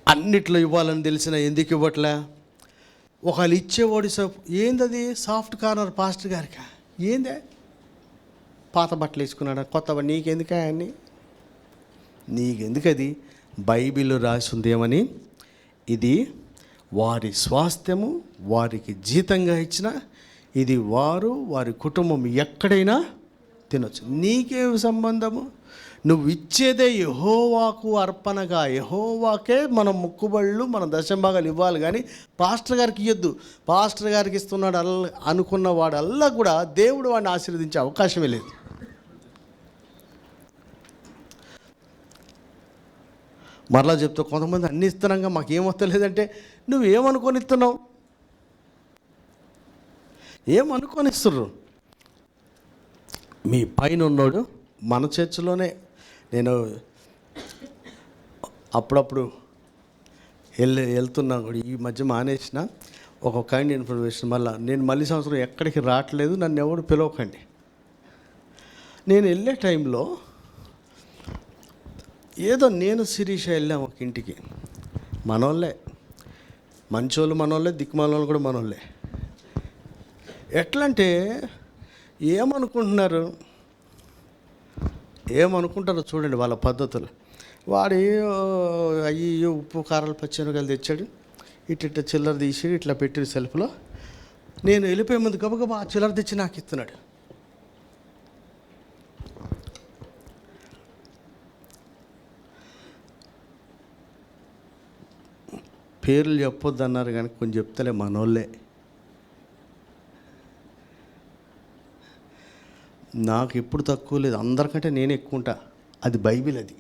అన్నిట్లో ఇవ్వాలని తెలిసినా ఎందుకు ఇవ్వట్లే? ఒకళ్ళు ఇచ్చేవాడు ఏందది? సాఫ్ట్ కార్నర్ పాస్టర్ గారికి ఏందే? పాత బట్టలు వేసుకున్నాడా, కొత్త నీకెందుకు అన్నీ? నీకెందుకు? అది బైబిల్లో రాసి ఉంది ఏమని? ఇది వారి స్వాస్థ్యము, వారికి జీతంగా ఇచ్చిన, ఇది వారి కుటుంబం ఎక్కడైనా తినొచ్చు. నీకేమి సంబంధము? నువ్వు ఇచ్చేదే యెహోవాకు అర్పణగా, యెహోవాకే మన మొక్కుబళ్ళు, మన దశంభాగాలు ఇవ్వాలి. కానీ పాస్టర్ గారికి ఇవ్వద్దు. పాస్టర్ గారికి ఇస్తున్నాడు అనుకున్న వాడల్లా కూడా దేవుడు వాడిని ఆశీర్వదించే అవకాశమే లేదు. మరలా చెప్తా, కొంతమంది అన్ని ఇస్తున్నాగా మాకేమొస్తలేదంటే నువ్వేమనుకొని ఇస్తున్నావు? ఏమనుకొని ఇస్తుర్రు? మీ పైన ఉన్నాడు. మన చర్చిలోనే నేను అప్పుడప్పుడు వెళ్తున్నా కూడా, ఈ మధ్య మానేసిన ఒక కైండ్ ఇన్ఫర్మేషన్. నేను మళ్ళీ సంవత్సరం ఎక్కడికి రావట్లేదు, నన్ను ఎవరు పిలవకండి. నేను వెళ్ళే టైంలో ఏదో నేను శిరీష వెళ్ళాం ఒక ఇంటికి. మనోళ్ళే, మంచోళ్ళు మనోళ్ళే, దిక్కుమాలోళ్ళు కూడా మనోళ్ళే. ఎట్లా అంటే ఏమనుకుంటారో చూడండి వాళ్ళ పద్ధతులు. వాడు అయ్యి ఉప్పు కారాలు పచ్చిమిరకాయలు తెచ్చాడు, ఇట్లా చిల్లర తీసి ఇట్లా పెట్టి సెల్ఫ్లో. నేను వెళ్ళిపోయే ముందు గబగబా ఆ చిల్లర తెచ్చి నాకు ఇస్తున్నాడు. పేర్లు చెప్పొద్దు అన్నారు కానీ కొంచెం చెప్తలే, మనోళ్ళే. నాకు ఎప్పుడు తక్కువ లేదు, అందరికంటే నేను ఎక్కువ ఉంటా. అది బైబిల్. అది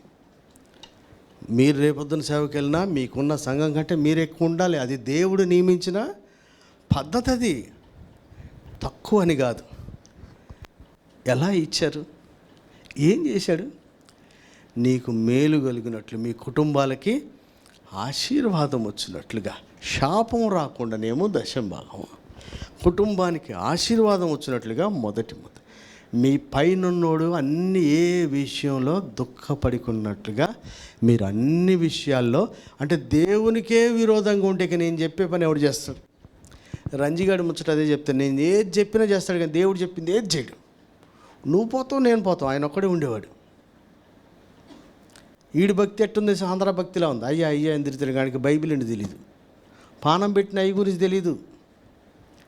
మీరు రేపొద్దున సేవకి వెళ్ళినా మీకున్న సంఘం కంటే మీరు ఎక్కువ ఉండాలి. అది దేవుడు నియమించిన పద్ధతి. అది తక్కువ అని కాదు. ఎలా ఇచ్చారు? ఏం చేశాడు? నీకు మేలు కలిగినట్లు, మీ కుటుంబాలకి ఆశీర్వాదం వచ్చినట్లుగా, శాపం రాకుండానేమో దశంభాగం, కుటుంబానికి ఆశీర్వాదం వచ్చినట్లుగా మొదటి ముద్ద. మీ పైనున్నోడు అన్ని ఏ విషయంలో దుఃఖపడుకున్నట్లుగా మీరు అన్ని విషయాల్లో, అంటే దేవునికే విరోధంగా ఉంటే నేను చెప్పే పని ఎవడు చేస్తాడు? రంజిగాడి ముచ్చట అదే చెప్తాను, నేను ఏది చెప్పినా చేస్తాడు కానీ దేవుడు చెప్పింది ఏది చేయడు. నువ్వు పోతావు నేను పోతావు, ఆయన ఒక్కడే ఉండేవాడు. ఈడు భక్తి ఎట్టుంది, ఆంధ్ర భక్తిలా ఉంది. అయ్యా అని తిరిగానికి బైబిల్ ఏంటి తెలీదు, పానం పెట్టిన అయ్య గురించి తెలీదు,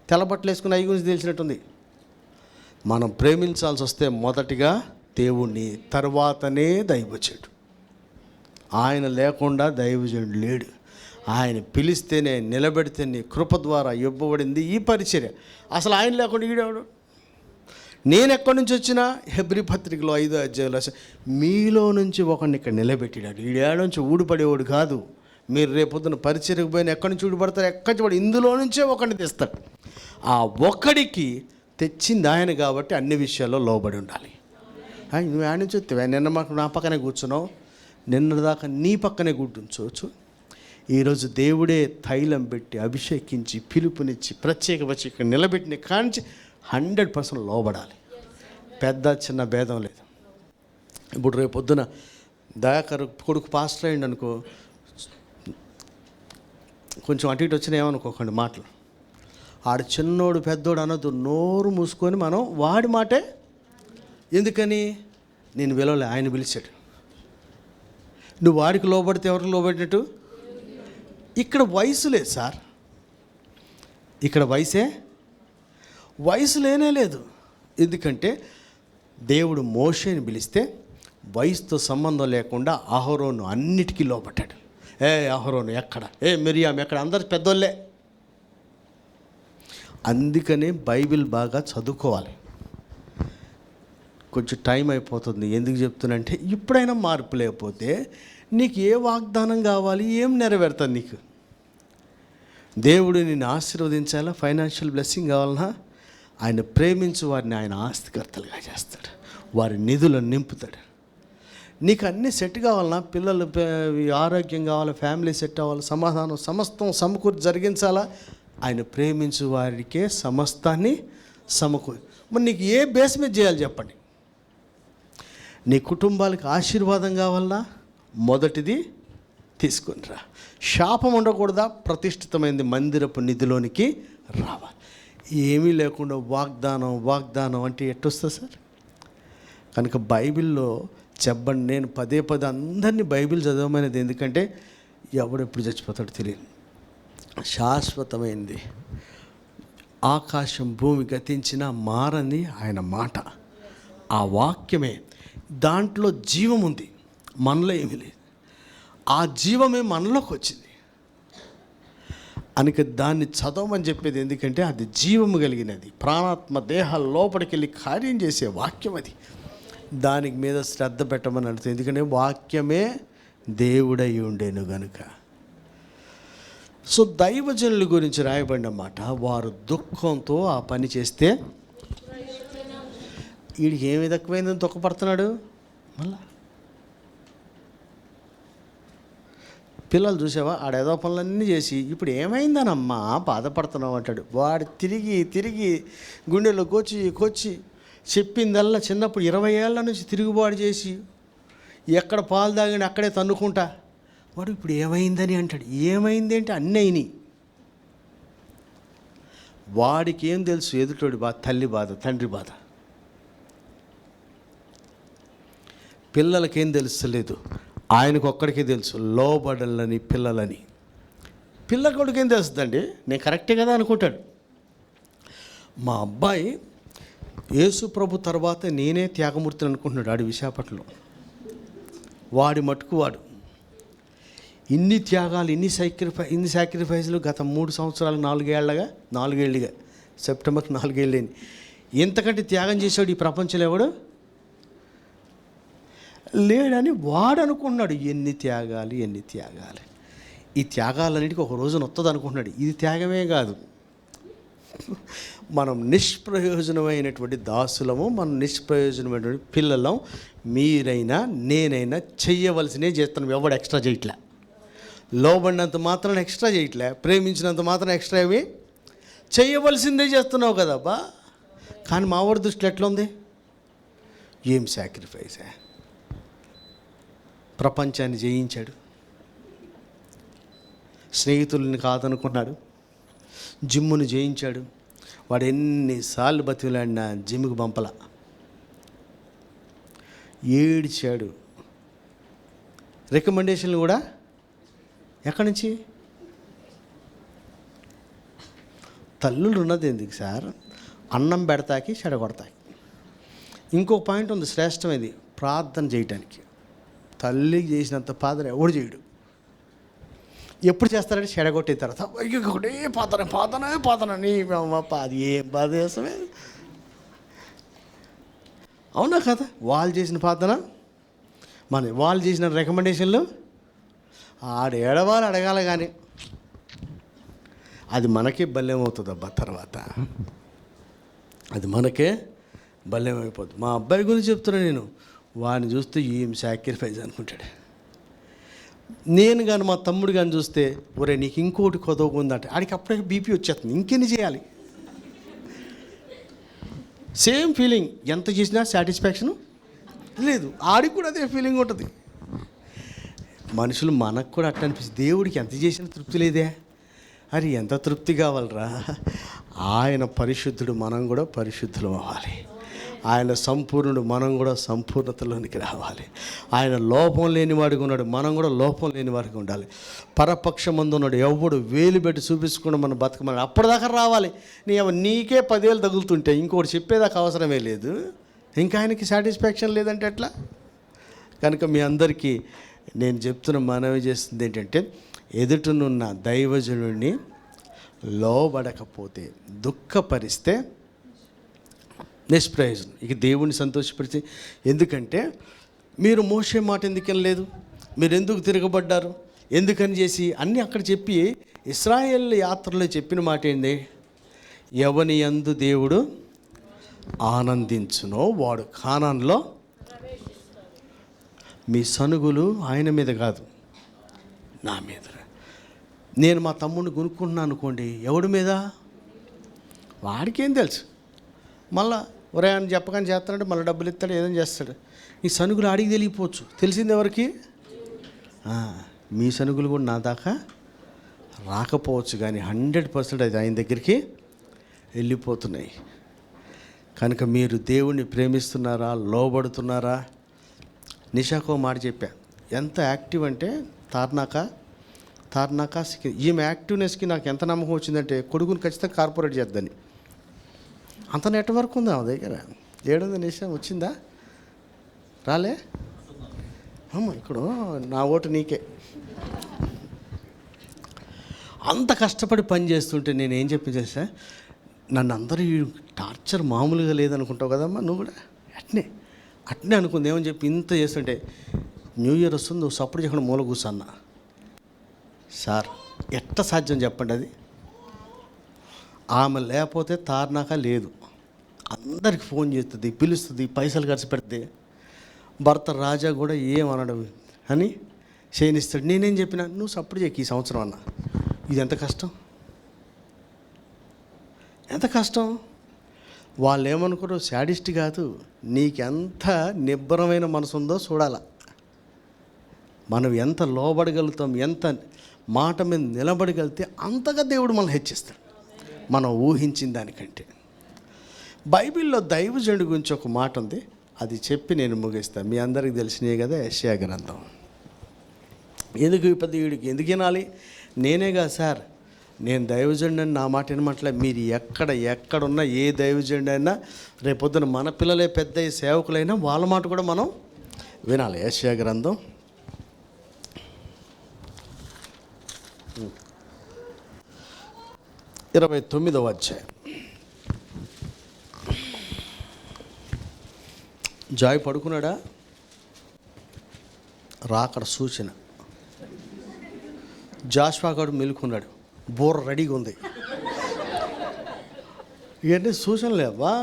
తెల్లబట్టలు వేసుకుని అయ్య గురించి తెలిసినట్టుంది. మనం ప్రేమించాల్సి వస్తే మొదటిగా దేవుణ్ణి, తర్వాతనే దైవజనుడు. ఆయన లేకుండా దైవజనుడు లేడు. ఆయన పిలిస్తేనే, నిలబెడితేనే కృప ద్వారా ఇవ్వబడింది ఈ పరిచర్య. అసలు ఆయన లేకుండా ఈడేవాడు. నేను ఎక్కడి నుంచి వచ్చినా హెబ్రీ పత్రికలో 5వ అధ్యాయంలో మీలో నుంచి ఒకడిని ఇక్కడ నిలబెట్టాడు. ఈడేడ నుంచి ఊడిపడేవాడు కాదు. మీరు రేపొద్దున పరిచర్యకు పోయిన ఎక్కడి నుంచి ఊడిపడతారు, ఎక్కడి నుంచి పడి ఇందులో నుంచే ఒకడిని తెస్తాడు. ఆ ఒక్కడికి తెచ్చింది ఆయన కాబట్టి అన్ని విషయాల్లో లోబడి ఉండాలి. నువ్వు ఆడ నుంచి వస్తావా, నిన్న మాకు నా పక్కనే కూర్చున్నావు, నిన్నదాకా నీ పక్కనే కూర్చుంచవచ్చు. ఈరోజు దేవుడే తైలం పెట్టి అభిషేకించి పిలుపునిచ్చి ప్రత్యేకపరిచి ఇక్కడ నిలబెట్టిన కాంచి 100% లోబడాలి. పెద్ద చిన్న భేదం లేదు. ఇప్పుడు రేపు పొద్దున దయాకర్ కొడుకు పాస్టర్ అయ్యిండు అనుకో, కొంచెం అటు ఇటు వచ్చినా ఏమనుకోకండి మాటలు. ఆడు చిన్నోడు పెద్దోడు అనొద్దు, నోరు మూసుకొని మనం వాడి మాటే. ఎందుకని? నేను పిలవలే, ఆయన పిలిచాడు. నువ్వు వాడికి లోబడితే ఎవరికి లోబడినట్టు? ఇక్కడ వయసు లేదు సార్, ఇక్కడ వయసు లేనే లేదు. ఎందుకంటే దేవుడు మోషేని పిలిస్తే వయసుతో సంబంధం లేకుండా అహరోను అన్నిటికీ లోబడ్డాడు. అహరోను ఎక్కడ, మిరియాం ఎక్కడ, అందరు పెద్దోళ్ళే. అందుకనే బైబిల్ బాగా చదువుకోవాలి. కొంచెం టైం అయిపోతుంది. ఎందుకు చెప్తున్నంటే, ఇప్పుడైనా మార్పు లేకపోతే నీకు ఏ వాగ్దానం కావాలి, ఏం నెరవేరుతుంది నీకు? దేవుడు నిన్ను ఆశీర్వదించాలా, ఫైనాన్షియల్ బ్లెస్సింగ్ కావాలన్నా, ఆయన ప్రేమించు వారిని ఆయన ఆస్తికర్తలుగా చేస్తాడు, వారి నిధులను నింపుతాడు. నీకు అన్నీ సెట్ కావాలన్నా, పిల్లలు ఆరోగ్యం కావాలి, ఫ్యామిలీ సెట్ అవ్వాలి, సమాధానం సమస్తం సమకూర్చి జరిగించాలా, ఆయన ప్రేమించు వారికే సమస్తాన్ని సమకూరి. మరి నీకు ఏ బేస్ మీద చేయాలి చెప్పండి? నీ కుటుంబాలకు ఆశీర్వాదం కావాలన్నా మొదటిది తీసుకునిరా. శాపం ఉండకూడదా? ప్రతిష్ఠితమైనది మందిరపు నిధిలోనికి రావాలి. ఏమీ లేకుండా వాగ్దానం అంటే ఎట్టొస్తుంది సార్? కనుక బైబిల్లో చెప్పండి, నేను పదే అందరినీ బైబిల్ చదవమనేది. ఎందుకంటే ఎవడెప్పుడు చచ్చిపోతాడో తెలియదు. శాశ్వతమైంది, ఆకాశం భూమి గతించిన మారని ఆయన మాట, ఆ వాక్యమే. దాంట్లో జీవం ఉంది, మనలో ఏమీ లేదు. ఆ జీవమే మనలోకి వచ్చింది. అందుకే దాన్ని చదవమని చెప్పేది. ఎందుకంటే అది జీవము కలిగినది, ప్రాణాత్మ దేహాల లోపలికి వెళ్ళి కార్యం చేసే వాక్యం అది. దానికి మీద శ్రద్ధ పెట్టమని అడుగుతుంది. ఎందుకంటే వాక్యమే దేవుడై ఉండేను గనుక. సో దైవజనుల గురించి రాయబడిన మాట, వారు దుఃఖంతో ఆ పని చేస్తే, వీడికి ఏమి తక్కువైందని దుఃఖపడుతున్నాడు. మళ్ళా పిల్లలు చూసావా, ఆడేదో పనులన్నీ చేసి ఇప్పుడు ఏమైందనమ్మా బాధపడుతున్నావు అంటాడు. వాడు తిరిగి గుండెలో కొచ్చి చెప్పిందల్లా చిన్నప్పుడు 20 ఏళ్ళ నుంచి తిరుగుబాటు చేసి ఎక్కడ పాలు తాగిన అక్కడే తన్నుకుంటా వాడు ఇప్పుడు ఏమైందని అంటాడు. ఏమైంది అంటే అన్నీ అయినాయి. వాడికి ఏం తెలుసు? ఎదుటోడి బాధ, తల్లి బాధ, తండ్రి బాధ. పిల్లలకేం తెలుస్తలేదు, ఆయనకు ఒక్కడికే తెలుసు, లోబడలని పిల్లలని. పిల్లకొడికి ఏం తెలుస్తుందండి? నేను కరెక్టే కదా అనుకుంటాడు. మా అబ్బాయి యేసు ప్రభు తర్వాత నేనే త్యాగమూర్తిని అనుకుంటున్నాడు. ఆడు విశాఖపట్నంలో. వాడి మట్టుకు వాడు ఇన్ని త్యాగాలు, ఇన్ని సాక్రిఫైస్లు గత 3 సంవత్సరాలు 4 ఏళ్ళుగా సెప్టెంబర్కి 4 ఏళ్ళని ఇంతకంటే త్యాగం చేశాడు ఈ ప్రపంచంలో ఎవడు లేడని వాడు అనుకున్నాడు. ఎన్ని త్యాగాలు. ఈ త్యాగాలన్నిటికీ ఒక రోజున వస్తుంది అనుకుంటున్నాడు. ఇది త్యాగమే కాదు. మనం నిష్ప్రయోజనమైనటువంటి దాసులము, మనం నిష్ప్రయోజనమైనటువంటి పిల్లలం. మీరైనా నేనైనా చెయ్యవలసినే చేస్తున్నాం. ఎవడు ఎక్స్ట్రా చేయట్లే. లోబడినంత మాత్రం ఎక్స్ట్రా చేయట్లే, ప్రేమించినంత మాత్రం ఎక్స్ట్రా ఏమి చేయవలసిందే చేస్తున్నావు కదబ్బా. కానీ మా వాడి దృష్టిలో ఎట్లా ఉంది? ఏం సాక్రిఫైసే. ప్రపంచాన్ని జయించాడు, స్నేహితుల్ని కాదనుకున్నాడు, జిమ్మును జయించాడు. వాడు ఎన్నిసార్లు బతిలాడినా జిమ్కి పంపల, ఏడ్చాడు. రికమెండేషన్లు కూడా ఎక్కడి నుంచి? తల్లులు ఉన్నది ఎందుకు సార్? అన్నం పెడతాకి చెడగొడతాకి. ఇంకో పాయింట్ ఉంది శ్రేష్టమైనది, ప్రార్థన చేయటానికి. తల్లికి చేసినంత ప్రార్థన ఎవడు చేయడు. ఎప్పుడు చేస్తారంటే చెడగొట్టిన తర్వాత ఒకటే పాతన నీ అది ఏం బాధేసమే. అవునా కదా? వాళ్ళు చేసిన ప్రార్థన, వాళ్ళు చేసిన రికమెండేషన్లు ఏడవాళ్ళు అడగాలి, కానీ అది మనకే బల్యమవుతుంది అబ్బా. తర్వాత అది మనకే బల్యమైపోతుంది. మా అబ్బాయి గురించి చెప్తున్నా నేను. వాడిని చూస్తే ఏం సాక్రిఫైస్ అనుకుంటాడు. నేను కానీ మా తమ్ముడు కానీ చూస్తే ఒరే నీకు ఇంకోటి కొదవకుందంటే ఆడికి అప్పుడే బీపీ వచ్చేస్తుంది. ఇంకెన్ని చేయాలి? Same feeling. ఎంత చేసినా సాటిస్ఫాక్షన్ లేదు. ఆడికి కూడా అదే ఫీలింగ్ ఉంటుంది. మనుషులు మనకు కూడా అట్లా అనిపిస్తుంది. దేవుడికి ఎంత చేసినా తృప్తి లేదే. అరే ఎంత తృప్తి కావాలరా? ఆయన పరిశుద్ధుడు, మనం కూడా పరిశుద్ధులం అవ్వాలి. ఆయన సంపూర్ణుడు, మనం కూడా సంపూర్ణతలోనికి రావాలి. ఆయన లోపం లేనివాడిగా ఉన్నాడు, మనం కూడా లోపం లేనివాడిగా ఉండాలి. పరపక్షమందు ఉన్నాడు, ఎవడు వేలు పెట్టి చూపించకుండా మనం బతకమని అప్పటిదాకా రావాలి. నీకే 10 ఏళ్ళు తగులుతుంటే ఇంకోటి చెప్పేదాకా అవసరమే లేదు. ఇంకా ఆయనకి సాటిస్ఫాక్షన్ లేదంటే ఎట్లా? కనుక మీ అందరికీ నేను చెప్తున్న మనవి చేస్తుంది ఏంటంటే, ఎదుటనున్న దైవజనుడిని లోబడకపోతే, దుఃఖపరిస్తే నిష్ప్రయోజనం. ఇక దేవుణ్ణి సంతోషపరిచి, ఎందుకంటే మీరు మోసే మాట ఎందుకు వినలేదు, మీరు ఎందుకు తిరగబడ్డారు, ఎందుకని చేసి అన్నీ అక్కడ చెప్పి ఇశ్రాయేల్ యాత్రలో చెప్పిన మాట ఏంది? ఎవని యందు దేవుడు ఆనందించునో వాడు కానాన్లో. మీ సనుగులు ఆయన మీద కాదు, నా మీద. నేను మా తమ్ముడిని కొనుక్కుంటున్నాను అనుకోండి, ఎవడి మీద? వాడికేం తెలుసు. మళ్ళా ఒరే అని చెప్పగానే చేస్తానంటే మళ్ళీ డబ్బులు ఇస్తాడు, ఏదైనా చేస్తాడు. ఈ సనుగులు ఆడికి తెలియపోవచ్చు, తెలిసింది ఎవరికి? మీ సనుగులు కూడా నా దాకా రాకపోవచ్చు, కానీ 100% అది ఆయన దగ్గరికి వెళ్ళిపోతున్నాయి. కనుక మీరు దేవుణ్ణి ప్రేమిస్తున్నారా, లోబడుతున్నారా? నిషాకో మాట చెప్పా, ఎంత యాక్టివ్ అంటే తార్నాక ఈమె యాక్టివ్నెస్కి నాకు ఎంత నమ్మకం వచ్చిందంటే, కొడుకుని ఖచ్చితంగా కార్పొరేట్ చేద్దని. అంత నెట్వర్క్ ఉందా ఆ దగ్గర? 700 నిమిషం వచ్చిందా? రాలే? అమ్మ ఇక్కడ నా ఓటు నీకే. అంత కష్టపడి పని చేస్తుంటే నేనేం చేసా, నన్ను అందరూ టార్చర్ మామూలుగా లేదనుకుంటావు కదమ్మా, నువ్వు కూడా అట్నే అనుకుంది. ఏమని చెప్పి ఇంత చేస్తుంటే, న్యూ ఇయర్ వస్తుంది, నువ్వు సపోర్ట్ చేయకుండా మూల కూర్చున్నా. సార్ ఎట్ట సాధ్యం చెప్పండి అది? ఆమె లేకపోతే తార్నాక లేదు. అందరికి ఫోన్ చేస్తుంది, పిలుస్తుంది, పైసలు ఖర్చు పెడితే. భర్త రాజా కూడా ఏమనడం అని చేయనిస్తాడు. నేనేం చెప్పినా, నువ్వు సపోర్ట్ చేయకు ఈ సంవత్సరం అన్న. ఇది ఎంత కష్టం, ఎంత కష్టం. వాళ్ళు ఏమనుకోరు, శాడిస్ట్ కాదు, నీకెంత నిబ్బరమైన మనసు ఉందో చూడాల. మనం ఎంత లోబడగలుగుతాం, ఎంత మాట మీద నిలబడగలిగితే అంతగా దేవుడు మనల్ని హెచ్చిస్తాడు, మనం ఊహించిన దానికంటే. బైబిల్లో దైవజనుడి గురించి ఒక మాట ఉంది, అది చెప్పి నేను ముగిస్తాను. మీ అందరికీ తెలిసినవి కదా యెషయా గ్రంథం. ఎందుకు పెద్ద వీడికి ఎందుకు వినాలి? నేనేగా సార్, నేను దైవజనుడు అని నా మాట వినమట్లే. మీరు ఎక్కడున్నా ఏ దైవజనుడు అయినా రేపొద్దున మన పిల్లలే పెద్ద సేవకులైనా వాళ్ళ మాట కూడా మనం వినాలి. యెషయా గ్రంథం 29వ అధ్యాయం. జాయ్ పడుకున్నాడా? రాకడ సూచన. జాషువా గారు మెలుకున్నాడు, బోర్ర రెడీగా ఉంది. ఇవన్నీ సూచనలు లేవా?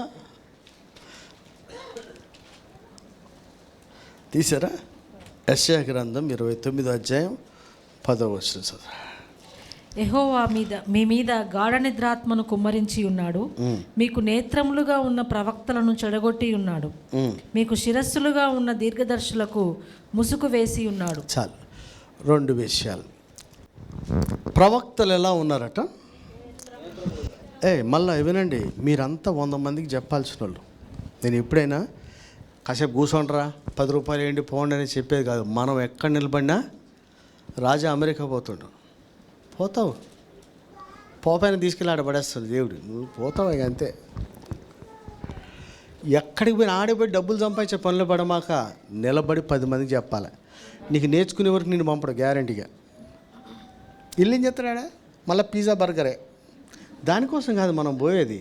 తీసారా? యెషయా గ్రంథం 29వ అధ్యాయం 10వ వచనం చదువు. యెహోవా మీ మీద గాఢ నిద్రాత్మను కుమ్మరించి ఉన్నాడు. మీకు నేత్రములుగా ఉన్న ప్రవక్తలను చెడగొట్టి ఉన్నాడు. మీకు శిరస్సులుగా ఉన్న దీర్ఘదర్శులకు ముసుగు వేసి ఉన్నాడు. చాలు, 2 విషయాలు. ప్రవక్తలు ఎలా ఉన్నారట? మళ్ళీ వినండి, మీరంతా 100 మందికి చెప్పాల్సిన వాళ్ళు. నేను ఎప్పుడైనా కాసేపు కూర్చోండిరా, 10 రూపాయలు ఏంటి పోండి అని చెప్పేది కాదు. మనం ఎక్కడ నిలబడినా రాజా అమెరికా పోతావు, పోపైన తీసుకెళ్ళి ఆడ పడేస్తాడు దేవుడు, నువ్వు పోతావు ఇక అంతే. ఎక్కడికి పోయినా ఆడిపోయి డబ్బులు సంపాదించే పనులు పడమాక నిలబడి 10 మందికి చెప్పాలి. నీకు నేర్చుకునే వరకు నేను పంపడు గ్యారంటీగా. ఇల్లు ఏం చెప్తాడా, మళ్ళీ పిజ్జా బర్గరే. దానికోసం కాదు మనం పోయేది.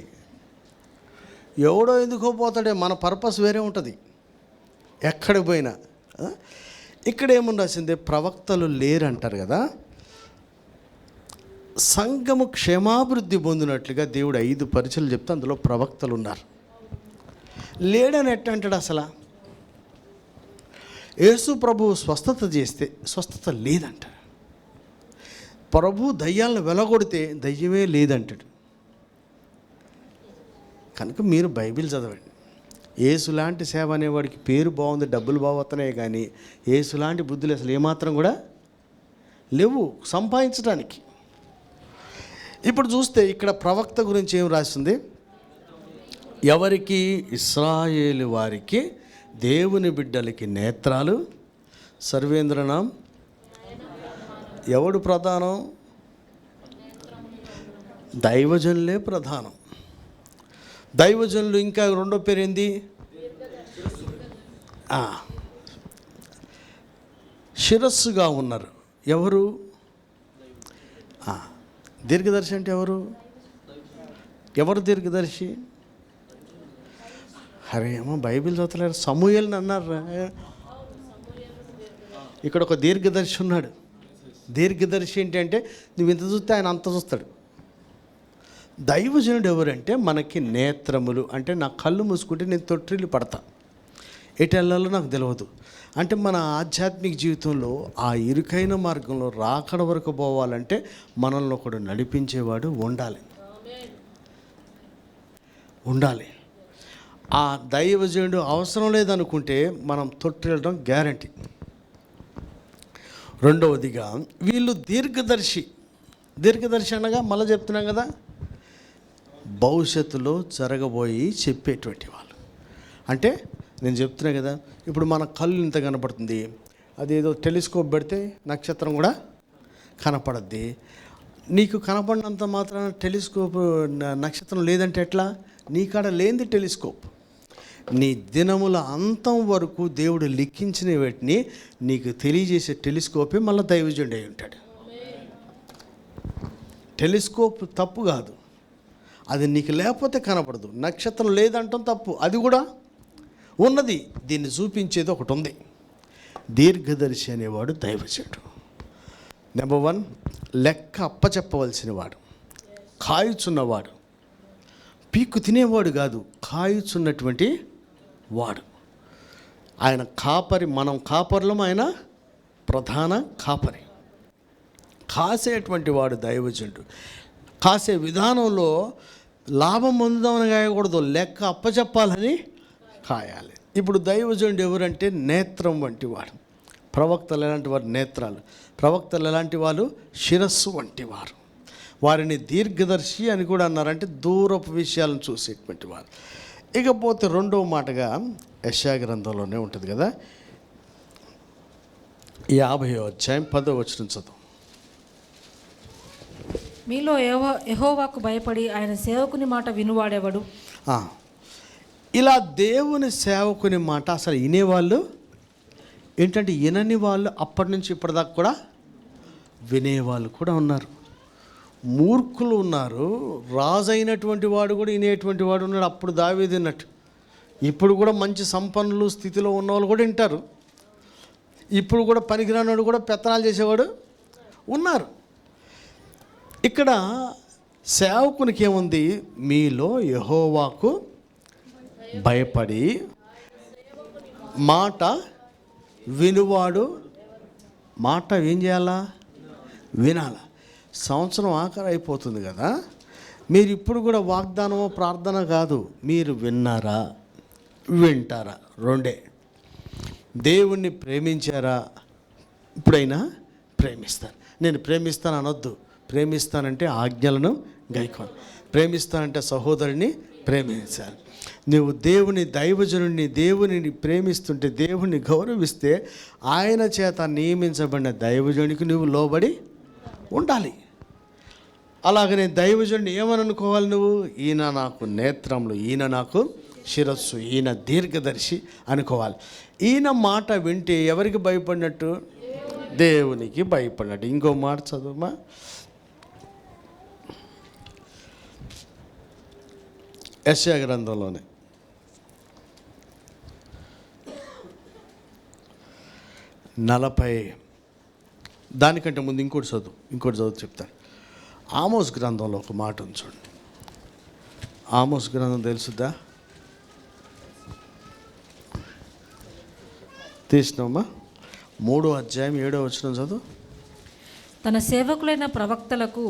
ఎవడో ఎందుకో పోతాడే, మన పర్పస్ వేరే ఉంటుంది ఎక్కడికి పోయినా. ఇక్కడ ఏముంది రాసిందే, ప్రవక్తలు లేరు అంటారు కదా. సంఘము క్షేమాభివృద్ధి పొందినట్లుగా దేవుడు 5 పరిచయలు చెప్తే అందులో ప్రవక్తలు ఉన్నారు. లేడని ఎట్ట అంటాడు అసలు? యేసు ప్రభువు స్వస్థత చేస్తే స్వస్థత లేదంటాడు. ప్రభు దయ్యాలను వెలగొడితే దయ్యమే లేదంటాడు. కనుక మీరు బైబిల్ చదవండి. యేసులాంటి సేవ అనేవాడికి పేరు బాగుంది, డబ్బులు బాగుతున్నాయి, కానీ యేసులాంటి బుద్ధులు అసలు ఏమాత్రం కూడా లేవు సంపాదించడానికి. ఇప్పుడు చూస్తే ఇక్కడ ప్రవక్త గురించి ఏం రాసింది? ఎవరికి? ఇశ్రాయేలు వారికి, దేవుని బిడ్డలకి నేత్రాలు, సర్వేంద్రనాం. ఎవడు ప్రధానం? దైవజనులే ప్రధానం. దైవజనులు ఇంకా రెండో పేరు ఏంది? శిరస్సుగా ఉన్నారు. ఎవరు? దీర్ఘదర్శి అంటే ఎవరు? దీర్ఘదర్శి? అరే ఏమో బైబిల్ చదవలేరు, సమూయేలుని అన్నారు. ఇక్కడ ఒక దీర్ఘదర్శి ఉన్నాడు. దీర్ఘదర్శి ఏంటంటే నువ్వు ఇంత చూస్తే ఆయన అంత చూస్తాడు. దైవజనుడు ఎవరంటే మనకి నేత్రములు, అంటే నా కళ్ళు మూసుకుంటే నేను తొట్టిల్లు పడతా, ఎటు వెళ్ళాలో నాకు తెలియదు. అంటే మన ఆధ్యాత్మిక జీవితంలో ఆ ఇరుకైన మార్గంలో రాకడ వరకు పోవాలంటే మనల్ని ఒకడు నడిపించేవాడు ఉండాలి. ఆ దైవజనుడు అవసరం లేదనుకుంటే మనం తొట్టిల్లడం గ్యారంటీ. రెండవదిగా వీళ్ళు దీర్ఘదర్శి అనగా మళ్ళీ చెప్తున్నాం కదా, భవిష్యత్తులో జరగబోయి చెప్పేటువంటి వాళ్ళు. అంటే నేను చెప్తున్నా కదా, ఇప్పుడు మన కళ్ళు ఇంత కనపడుతుంది, అదేదో టెలిస్కోప్ పెడితే నక్షత్రం కూడా కనపడద్ది. నీకు కనపడినంత మాత్రాన టెలిస్కోప్ నక్షత్రం లేదంటే ఎట్లా? నీ కాడ లేనిది టెలిస్కోప్. నీ దినముల అంతం వరకు దేవుడు లిఖించిన వాటిని నీకు తెలియజేసే టెలిస్కోపే మళ్ళీ దైవజనుడు అయి ఉంటాడు. టెలిస్కోప్ తప్పు కాదు, అది నీకు లేకపోతే కనపడదు. నక్షత్రం లేదంటాం తప్పు, అది కూడా ఉన్నది. దీన్ని చూపించేది ఒకటి ఉంది. దీర్ఘదర్శి అనేవాడు దైవజనుడు. నెంబర్ 1, లెక్క అప్పచెప్పవలసిన వాడు, కాయుచున్నవాడు. పీక్కు తినేవాడు కాదు, కాయుచున్నటువంటి వాడు. ఆయన కాపరి, మనం కాపర్లం, ఆయన ప్రధాన కాపరి. కాసేటువంటి వాడు దైవజనుడు. కాసే విధానంలో లాభం పొందుదామని కాయకూడదు, లెక్క అప్పచెప్పాలని కాయాలి. ఇప్పుడు దైవజనుడు ఎవరంటే నేత్రం వంటి వాడు. ప్రవక్తలు ఎలాంటి వారు? నేత్రాలు. ప్రవక్తలు ఎలాంటి వాళ్ళు? శిరస్సు వంటి వారు. వారిని దీర్ఘదర్శి అని కూడా అన్నారంటే దూరపు విషయాలను చూసేటువంటి వారు. ఇకపోతే రెండవ మాటగా యెషయా గ్రంథంలోనే ఉంటుంది కదా, 50వ అధ్యాయం 10వ వచనం చదువు. మీలో యెహోవాకు భయపడి ఆయన సేవకుని మాట వినువాడెవడు? ఇలా దేవుని సేవకుని మాట అసలు వినేవాళ్ళు ఏంటంటే, వినని వాళ్ళు అప్పటి నుంచి ఇప్పటిదాకా కూడా వినేవాళ్ళు కూడా ఉన్నారు. మూర్ఖులు ఉన్నారు, రాజు అయినటువంటి వాడు కూడా వినేటువంటి వాడు ఉన్నాడు. అప్పుడు దావీదు విన్నట్టు ఇప్పుడు కూడా మంచి సంపన్నులు స్థితిలో ఉన్నవాళ్ళు కూడా వింటారు. ఇప్పుడు కూడా పనికిరానివాడు కూడా పెత్తనాలు చేసేవాడు ఉన్నారు. ఇక్కడ సేవకునికి ఏముంది? మీలో యెహోవాకు భయపడి మాట వినువాడు. మాట ఏం చేయాలా? వినాలా. సంవత్సరం ఆఖరి అయిపోతుంది కదా, మీరు ఇప్పుడు కూడా వాగ్దానమో ప్రార్థన కాదు, మీరు విన్నారా, వింటారా? రెండే. దేవుణ్ణి ప్రేమించారా? ఇప్పుడైనా ప్రేమిస్తారు. నేను ప్రేమిస్తాను అనొద్దు. ప్రేమిస్తానంటే ఆజ్ఞలను గైకోను. ప్రేమిస్తానంటే సహోదరుని ప్రేమించాలి. నువ్వు దేవుని దైవజనుడిని, దేవునిని ప్రేమిస్తుంటే, దేవుని గౌరవిస్తే, ఆయన చేత నియమించబడిన దైవజనుడికి నువ్వు లోబడి ఉండాలి. అలాగనే దైవజనుడిని ఏమని అనుకోవాలి నువ్వు? ఈయన నాకు నేత్రములు, ఈయన నాకు శిరస్సు, ఈయన దీర్ఘదర్శి అనుకోవాలి. ఈయన మాట వింటే ఎవరికి భయపడినట్టు? దేవునికి భయపడినట్టు. ఇంకో మాట చదువుమా. యెషయా గ్రంథంలోనే 40, దానికంటే ముందు ఇంకోటి చదువు చెప్తాను. ఆమోస్ గ్రంథంలో ఒక మాట ఉంది చూడండి. ఆమోస్ గ్రంథం తెలుసుద్దా? తీసినామా? 3వ అధ్యాయం 7వ వచనం చదువు. తన సేవకులైన ప్రవక్తలకు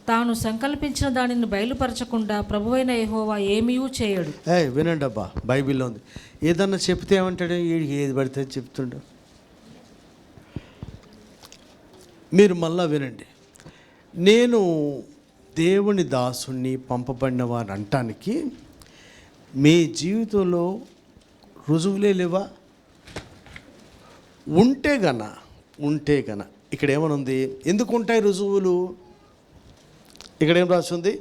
తాను సంకల్పించిన దానిని బయలుపరచకుండా ప్రభువైన యెహోవా ఏమీ చేయడు. వినండి అబ్బా, బైబిల్లో ఉంది. ఏదన్నా చెప్తే ఏమంటాడు? ఏది పడితే చెప్తుండు. మీరు మళ్ళా వినండి. నేను దేవుని దాసుని పంపబడిన వారు అంటానికి మీ జీవితంలో రుజువులే లేవా? ఉంటే గన ఇక్కడ ఏమనుంది? ఎందుకు ఉంటాయి రుజువులు? ఇక్కడ ఏం రాసింది?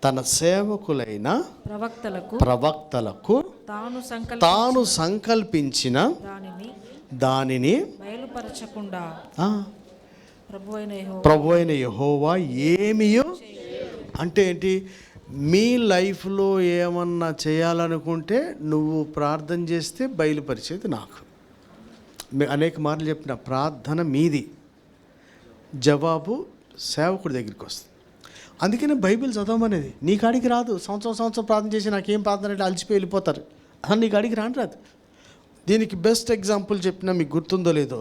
తన సేవకులైన ప్రవక్తలకు తాను సంకల్పించిన దానిని బయలుపరచకుండా ప్రభువైన యెహోవా ఏమియో. అంటే ఏంటి? మీ లైఫ్లో ఏమన్నా చేయాలనుకుంటే నువ్వు ప్రార్థన చేస్తే బయలుపరిచేది నాకు. అనేక మార్లు చెప్పిన, ప్రార్థన మీది, జవాబు సేవకుడి దగ్గరికి వస్తుంది. అందుకనే బైబిల్ చదవమనేది. నీ కాడికి రాదు. సంవత్సరం ప్రార్థన చేసి నాకేం ప్రార్థన అంటే అలసిపోయి వెళ్ళిపోతారు. అసలు నీ కాడికి రాదు. దీనికి బెస్ట్ ఎగ్జాంపుల్ చెప్పినా మీకు గుర్తుందో లేదో,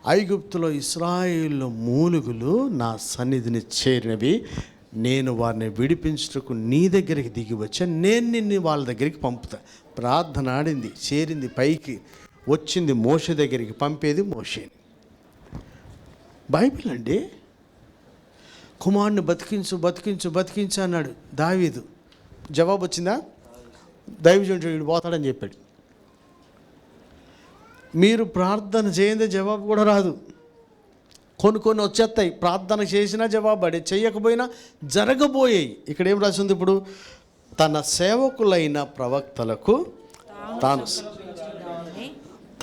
ఐగుప్తులో ఇశ్రాయేలు మూలుగులు నా సన్నిధిని చేరినవి, నేను వారిని విడిపించుటకు నీ దగ్గరికి దిగి వచ్చా, నేను నిన్ను వాళ్ళ దగ్గరికి పంపుతా. ప్రార్థన ఆడింది, చేరింది, పైకి వచ్చింది మోషే దగ్గరికి, పంపేది మోషేని. బైబిల్ అండి. కుమారుని బతికించు అన్నాడు దావీదు. జవాబు వచ్చిందా? దైవజనుడు పోతాడని చెప్పాడు. మీరు ప్రార్థన చేయందే జవాబు కూడా రాదు. కొన్ని వచ్చేస్తాయి. ప్రార్థన చేసినా జవాబు అడే, చేయకపోయినా జరగబోయాయి. ఇక్కడ ఏం రాసింది? ఇప్పుడు తన సేవకులైన ప్రవక్తలకు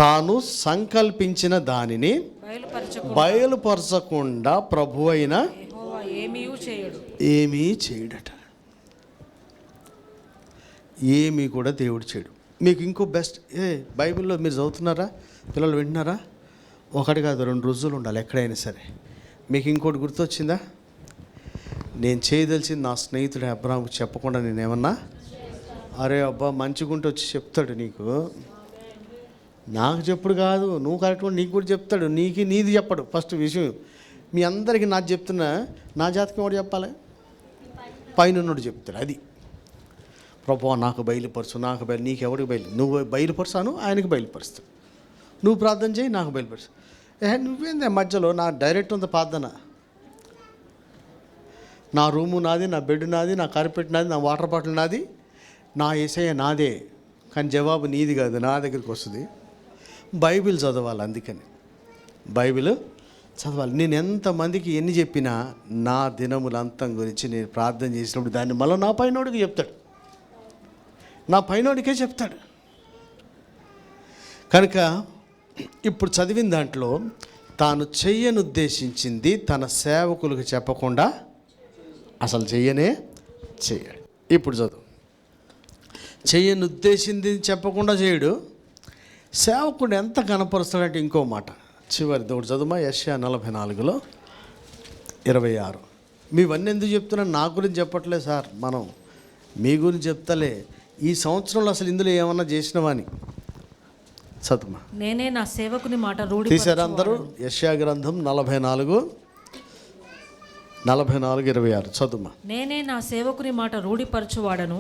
తాను సంకల్పించిన దానిని బయలుపరచకుండా ప్రభు అయిన ఏమీ చేయడట. ఏమీ కూడా దేవుడు చేయడు. మీకు ఇంకో బెస్ట్, బైబిల్లో మీరు చదువుతున్నారా? పిల్లలు వింటున్నారా? ఒకటి కాదు, 2 రుజువులు ఉండాలి ఎక్కడైనా సరే. మీకు ఇంకోటి గుర్తొచ్చిందా? నేను చేయదలిసింది నా స్నేహితుడు అబ్రాహాముకు చెప్పకుండా నేనేమన్నా, అరే అబ్బా మంచిగుంటే వచ్చి చెప్తాడు నీకు. నాకు చెప్పుడు కాదు, నువ్వు కరెక్ట్గా నీకు కూడా చెప్తాడు. నీది చెప్పడు. ఫస్ట్ విషయం మీ అందరికీ నాకు చెప్తున్నా, నా జాతకం ఎవడు చెప్పాలి? పైనున్నోడు చెప్తాడు. అది ప్రభువా నాకు బయలుపరచు, నీకెవడికి నువ్వు బయలుపరచాను, ఆయనకి బయలుపరుస్తాడు. నువ్వు ప్రార్థన చేయి, నాకు బయలుపరుచు. నువ్వేందే మధ్యలో? నా డైరెక్ట్ ఉంది ప్రార్థన. నా రూము నాది, నా బెడ్ నాది, నా కార్పెట్ నాది, నా వాటర్ బాటిల్ నాది, నా యేసయ్య నాదే. కానీ జవాబు నీది కాదు, నా దగ్గరికి వస్తుంది. బైబిల్ చదవాలి. అందుకని బైబిల్ చదవాలి. నేను ఎంతమందికి ఎన్ని చెప్పినా నా దినముల అంతం గురించి నేను ప్రార్థన చేసినప్పుడు దాన్ని మళ్ళీ నా పైనోడికి చెప్తాడు, నా పైనోడికే చెప్తాడు. కనుక ఇప్పుడు చదివిన దాంట్లో తాను చెయ్యనుద్దేశించింది తన సేవకులకు చెప్పకుండా అసలు చేయడు. ఇప్పుడు చదువు. చెయ్యనుద్దేశింది చెప్పకుండా చేయడు. సేవకుడు ఎంత కనపరుస్తాడంటే ఇంకో మాట చివరి దేవుడు చదువుమా. యెషయా 44లో 26. మీవన్నీ ఎందుకు చెప్తున్నాను? నా గురించి చెప్పట్లేదు సార్, మనం మీ గురించి చెప్తలే. ఈ సంవత్సరంలో అసలు ఇందులో ఏమన్నా చేసినవాని చదువుమా. నేనే నా సేవకుని మాట తీశారు అందరూ. యెషయా గ్రంథం 44:26 చదువుమా. నేనే నా సేవకుని మాట రూఢిపరచువాడను,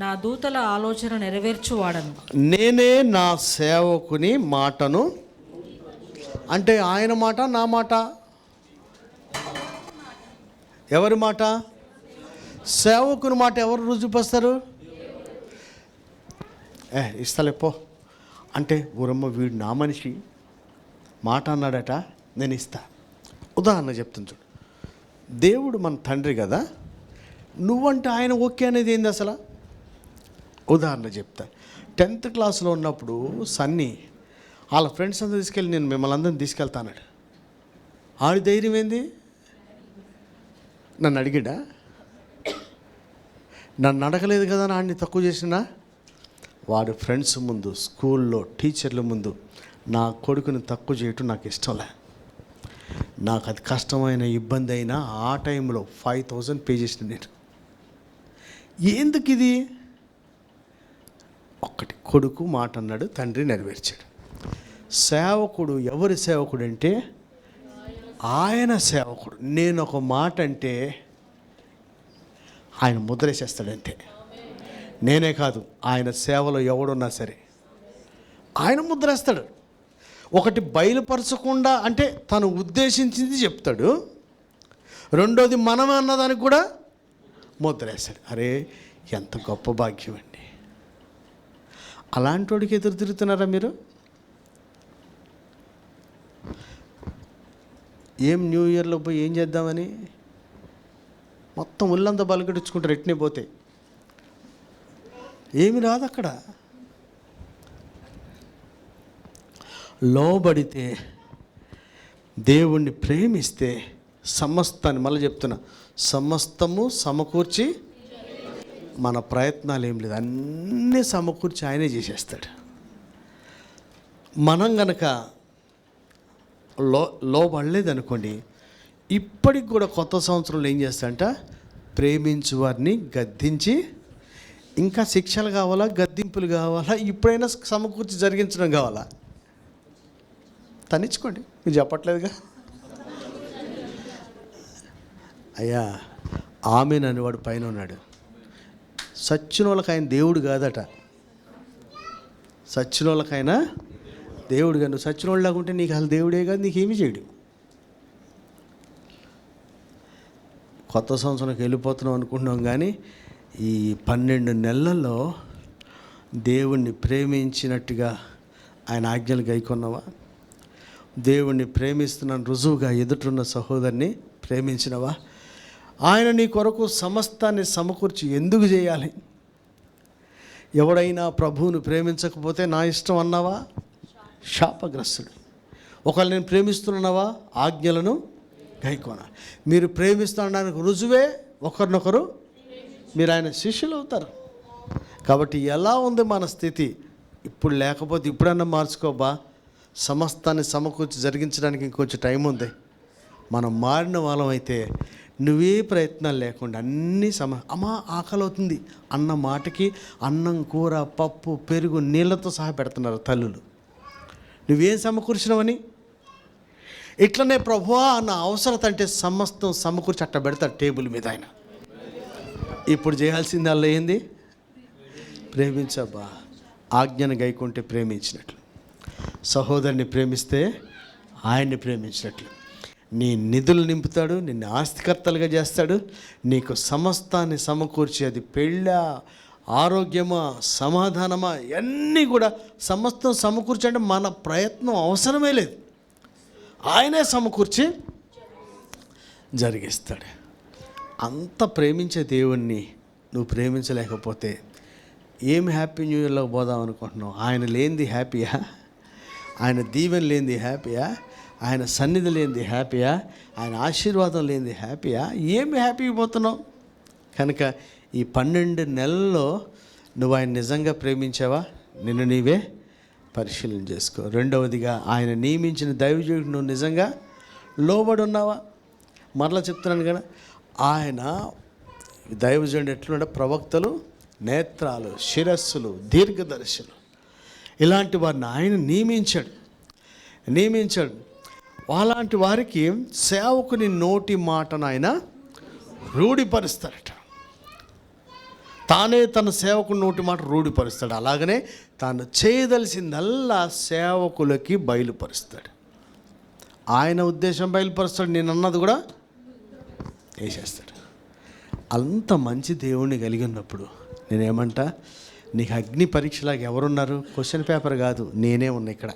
నా దూతల ఆలోచన నెరవేర్చువాడను. నేనే నా సేవకుని మాటను, అంటే ఆయన మాట, నా మాట, ఎవరి మాట? సేవకుని మాట ఎవరు రుజుపరుస్తారు? ఇస్తలే పో అంటే, ఊరమ్మ వీడు నా మనిషి మాట అన్నాడట, నేను ఇస్తా. ఉదాహరణ చెప్తాను చూడు. దేవుడు మన తండ్రి కదా, నువ్వంటే ఆయన ఓకే అనేది ఏంది అసలు? ఉదాహరణ చెప్తా. 10th క్లాస్లో ఉన్నప్పుడు సన్నీ వాళ్ళ ఫ్రెండ్స్ అందరూ తీసుకెళ్ళి నేను మిమ్మల్ని అందరిని తీసుకెళ్తాన్నాడు. ఆడి ధైర్యం ఏంది? నన్ను అడిగాడా? నన్ను అడగలేదు కదా అని ఆడిని తక్కువ చేసినా? వాడు ఫ్రెండ్స్ ముందు, స్కూల్లో టీచర్ల ముందు నా కొడుకుని తక్కువ చేయటం నాకు ఇష్టంలే. నాకు అది కష్టమైన ఇబ్బంది అయినా ఆ టైంలో 5,000 పే చేసిన నేను. ఎందుకు ఇది? ఒక్కటి, కొడుకు మాట అన్నాడు, తండ్రి నెరవేర్చాడు. సేవకుడు ఎవరి సేవకుడు అంటే ఆయన సేవకుడు. నేను ఒక మాట అంటే ఆయన ముద్రేసేస్తాడంతే. నేనే కాదు, ఆయన సేవలో ఎవడున్నా సరే ఆయన ముద్రేస్తాడు. ఒకటి బయలుపరచకుండా అంటే తను ఉద్దేశించింది చెప్తాడు. రెండోది మనమే అన్నదానికి కూడా ముద్రేస్తాడు. అరే ఎంత గొప్ప భాగ్యం అండి. అలాంటి వాడికి ఎదురు తిరుగుతున్నారా మీరు? ఏం న్యూ ఇయర్లో పోయి ఏం చేద్దామని మొత్తం ఒళ్ళంతా బలగడించుకుంటారు. ఎట్నే పోతే ఏమి రాదు అక్కడ. లోబడితే, దేవుణ్ణి ప్రేమిస్తే సమస్తాన్ని, మళ్ళీ చెప్తున్నా, సమస్తము సమకూర్చి, మన ప్రయత్నాలు ఏం లేదు, అన్నీ సమకూర్చి ఆయనే చేసేస్తాడు. మనం గనక లోబడలేదనుకోండి, ఇప్పటికి కూడా కొత్త సంవత్సరంలో ఏం చేస్తాడంట, ప్రేమించు వారిని గద్దించి, ఇంకా శిక్షలు కావాలా, గద్దింపులు కావాలా, ఇప్పుడైనా సమకూర్చి జరిగించడం కావాలా? తనిచ్చుకోండి, మీరు చెప్పట్లేదుగా. అయ్యా ఆమెన్ అనేవాడు పైన ఉన్నాడు. సచ్చిన వాళ్ళకి ఆయన దేవుడు కాదట. సచ్చిన వాళ్ళకైనా దేవుడు కాదు. నువ్వు సచ్చిన వాళ్ళలాగా ఉంటే నీకు అసలు దేవుడే కాదు, నీకేమీ చేయడు. కొత్త సంవత్సరానికి వెళ్ళిపోతున్నాం అనుకుంటున్నాం, కానీ ఈ 12 నెలల్లో దేవుణ్ణి ప్రేమించినట్టుగా ఆయన ఆజ్ఞలు గైకొన్నావా? దేవుణ్ణి ప్రేమిస్తున్నాను రుజువుగా ఎదుటిన్న సహోదరిని ప్రేమించినవా? ఆయన నీ కొరకు సమస్తాన్ని సమకూర్చి ఎందుకు చేయాలి? ఎవడైనా ప్రభువుని ప్రేమించకపోతే నా ఇష్టం అన్నావా, శాపగ్రస్తుడు. ఒకవేళ నేను ప్రేమిస్తున్నావా, ఆజ్ఞలను గైకోన. మీరు ప్రేమిస్తానికి రుజువే ఒకరినొకరు మీరు ఆయన శిష్యులు అవుతారు. కాబట్టి ఎలా ఉంది మన స్థితి? ఇప్పుడు లేకపోతే ఇప్పుడన్నా మార్చుకోబా. సమస్తాన్ని సమకూర్చి జరిగించడానికి ఇంకొంచెం టైం ఉంది. మనం మారిన వాళ్ళం అయితే నువ్వే ప్రయత్నాలు లేకుండా అన్నీ అమ్మా ఆకలి అవుతుంది అన్న మాటకి అన్నం, కూర, పప్పు, పెరుగు, నీళ్ళతో సహా పెడుతున్నారు తల్లులు. నువ్వేం సమకూర్చినవని? ఇట్లనే ప్రభువా అన్న అవసరత అంటే సమస్తం సమకూర్చి అట్ట పెడతాడు టేబుల్ మీద ఆయన. ఇప్పుడు చేయాల్సింది అలా ఏంది? ప్రేమించబ్బా. ఆజ్ఞను గైకుంటే ప్రేమించినట్లు, సహోదరుని ప్రేమిస్తే ఆయన్ని ప్రేమించినట్లు. నీ నిధులు నింపుతాడు, నిన్ను ఆస్తికర్తలుగా చేస్తాడు, నీకు సమస్తాన్ని సమకూర్చి, అది పెళ్ళా, ఆరోగ్యమా, సమాధానమా, ఇవన్నీ కూడా సమస్తం సమకూర్చి అంటే మన ప్రయత్నం అవసరమే లేదు, ఆయనే సమకూర్చి జరిగిస్తాడు. అంత ప్రేమించే దేవుణ్ణి నువ్వు ప్రేమించలేకపోతే ఏం హ్యాపీ న్యూ ఇయర్లోకి పోదాం అనుకుంటున్నావు? ఆయన లేనిది హ్యాపీయా? ఆయన దీవెన లేనిది హ్యాపీయా? ఆయన సన్నిధి లేనిది హ్యాపీయా? ఆయన ఆశీర్వాదం లేనిది హ్యాపీయా? ఏమి హ్యాపీగా పోతున్నావు? కనుక ఈ 12 నెలల్లో నువ్వు ఆయన నిజంగా ప్రేమించావా? నిన్ను నీవే పరిశీలన చేసుకో. రెండవదిగా, ఆయన నియమించిన దైవజనుడికి నువ్వు నిజంగా లోబడి ఉన్నావా? మరలా చెప్తున్నాను కదా, ఆయన దైవజనుడు ఎట్లుంటే ప్రవక్తలు నేత్రాలు, శిరస్సులు, దీర్ఘదర్శులు, ఇలాంటి వారిని ఆయన నియమించాడు. అలాంటి వారికి సేవకుని నోటి మాటను ఆయన రూఢిపరుస్తాడట. తానే తన సేవకుని నోటి మాట రూఢిపరుస్తాడు. అలాగనే తాను చేయదలిసిందల్లా సేవకులకి బయలుపరుస్తాడు. ఆయన ఉద్దేశం బయలుపరుస్తాడు, నేను అన్నది కూడా వేసేస్తాడు. అంత మంచి దేవుణ్ణి కలిగి ఉన్నప్పుడు నేనేమంటా, నీకు అగ్ని పరీక్షలాగా ఎవరున్నారు? క్వశ్చన్ పేపర్ కాదు, నేనే ఉన్నా ఇక్కడ.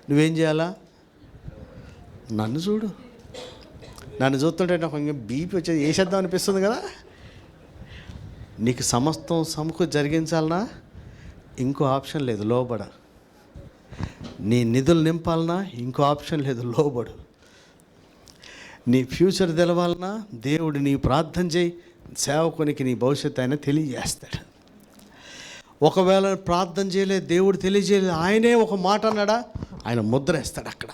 నువ్వేం చేయాలా? నన్ను చూడు. నన్ను చూస్తుంటే నాకు కొంచెం బీపీ వచ్చేది, వేసేద్దాం అనిపిస్తుంది కదా. నీకు సమస్తం జరిగించాలన్నా ఇంకో ఆప్షన్ లేదు, లోబడ. నీ నిధులు నింపాలన్నా ఇంకో ఆప్షన్ లేదు, లోబడు. నీ ఫ్యూచర్ తెలవాలన్నా దేవుడు నీ ప్రార్థన చేయి, సేవకునికి నీ భవిష్యత్తు ఆయన తెలియజేస్తాడు. ఒకవేళ ప్రార్థన చేయలేదు, దేవుడు తెలియజేయలేదు, ఆయనే ఒక మాట అన్నాడా, ఆయన ముద్ర వేస్తాడు అక్కడ.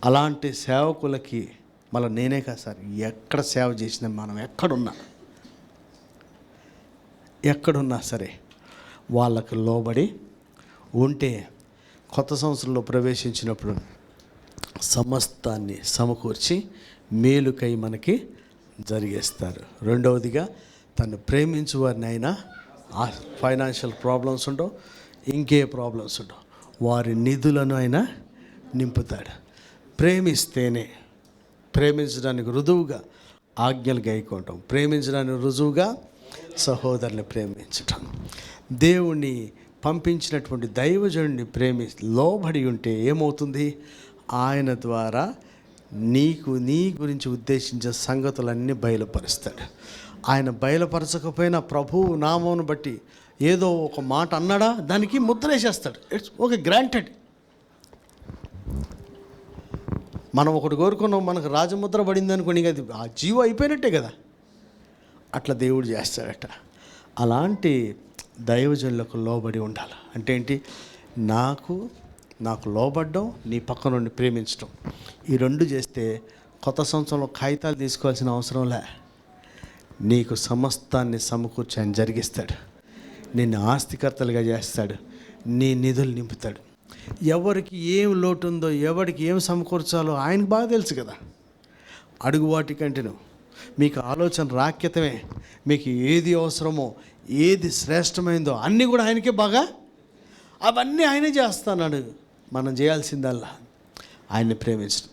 అలాంటి సేవకులకి మళ్ళీ నేనే కాదు సార్, ఎక్కడ సేవ చేసినా మనం ఎక్కడున్నా సరే వాళ్ళకు లోబడి ఉంటే కొత్త సంవత్సరంలో ప్రవేశించినప్పుడు సమస్తాన్ని సమకూర్చి మేలుకై మనకి జరిగేస్తారు. రెండవదిగా తను ప్రేమించు వారిని అయినా ఫైనాన్షియల్ ప్రాబ్లమ్స్ ఉండవు, ఇంకే ప్రాబ్లమ్స్ ఉండవు, వారి నిధులను అయినా నింపుతాడు. ప్రేమిస్తేనే, ప్రేమించడానికి రుజువుగా ఆజ్ఞలు గైకోవటం, ప్రేమించడానికి రుజువుగా సహోదరుని ప్రేమించటం. దేవుణ్ణి పంపించినటువంటి దైవజనుడిని లోబడి ఉంటే ఏమవుతుంది? ఆయన ద్వారా నీకు నీ గురించి ఉద్దేశించే సంగతులన్నీ బయలుపరుస్తాడు. ఆయన బయలుపరచకపోయినా ప్రభువు నామమును బట్టి ఏదో ఒక మాట అన్నాడా, దానికి ముద్ర వేసేస్తాడు. It's okay, granted. మనం ఒకటి కోరుకున్నాం, మనకు రాజముద్ర పడింది అనుకోని అది ఆ జీవం అయిపోయినట్టే కదా. అట్లా దేవుడు చేస్తాడట. అలాంటి దైవజనులకు లోబడి ఉండాలి. అంటే ఏంటి? నాకు లోబడ్డం, నీ పక్క నుండి ప్రేమించడం. ఈ రెండు చేస్తే కొత్త సంవత్సరంలో కాగితాలు తీసుకోవాల్సిన అవసరం లే. నీకు సమస్తాన్ని సమకూర్చి ఆయన జరిగిస్తాడు. నిన్ను ఆస్తికర్తలుగా చేస్తాడు, నీ నిధులు నింపుతాడు. ఎవరికి ఏం లోటు ఉందో, ఎవరికి ఏం సమకూర్చాలో ఆయనకు బాగా తెలుసు కదా. అడుగు వాటికంటేను మీకు ఆలోచన రాక్యతమే. మీకు ఏది అవసరమో, ఏది శ్రేష్టమైందో అన్నీ కూడా ఆయనకే బాగా, అవన్నీ ఆయనే చేస్తున్నాడు. మనం చేయాల్సిందల్లా ఆయన్ని ప్రేమించడం.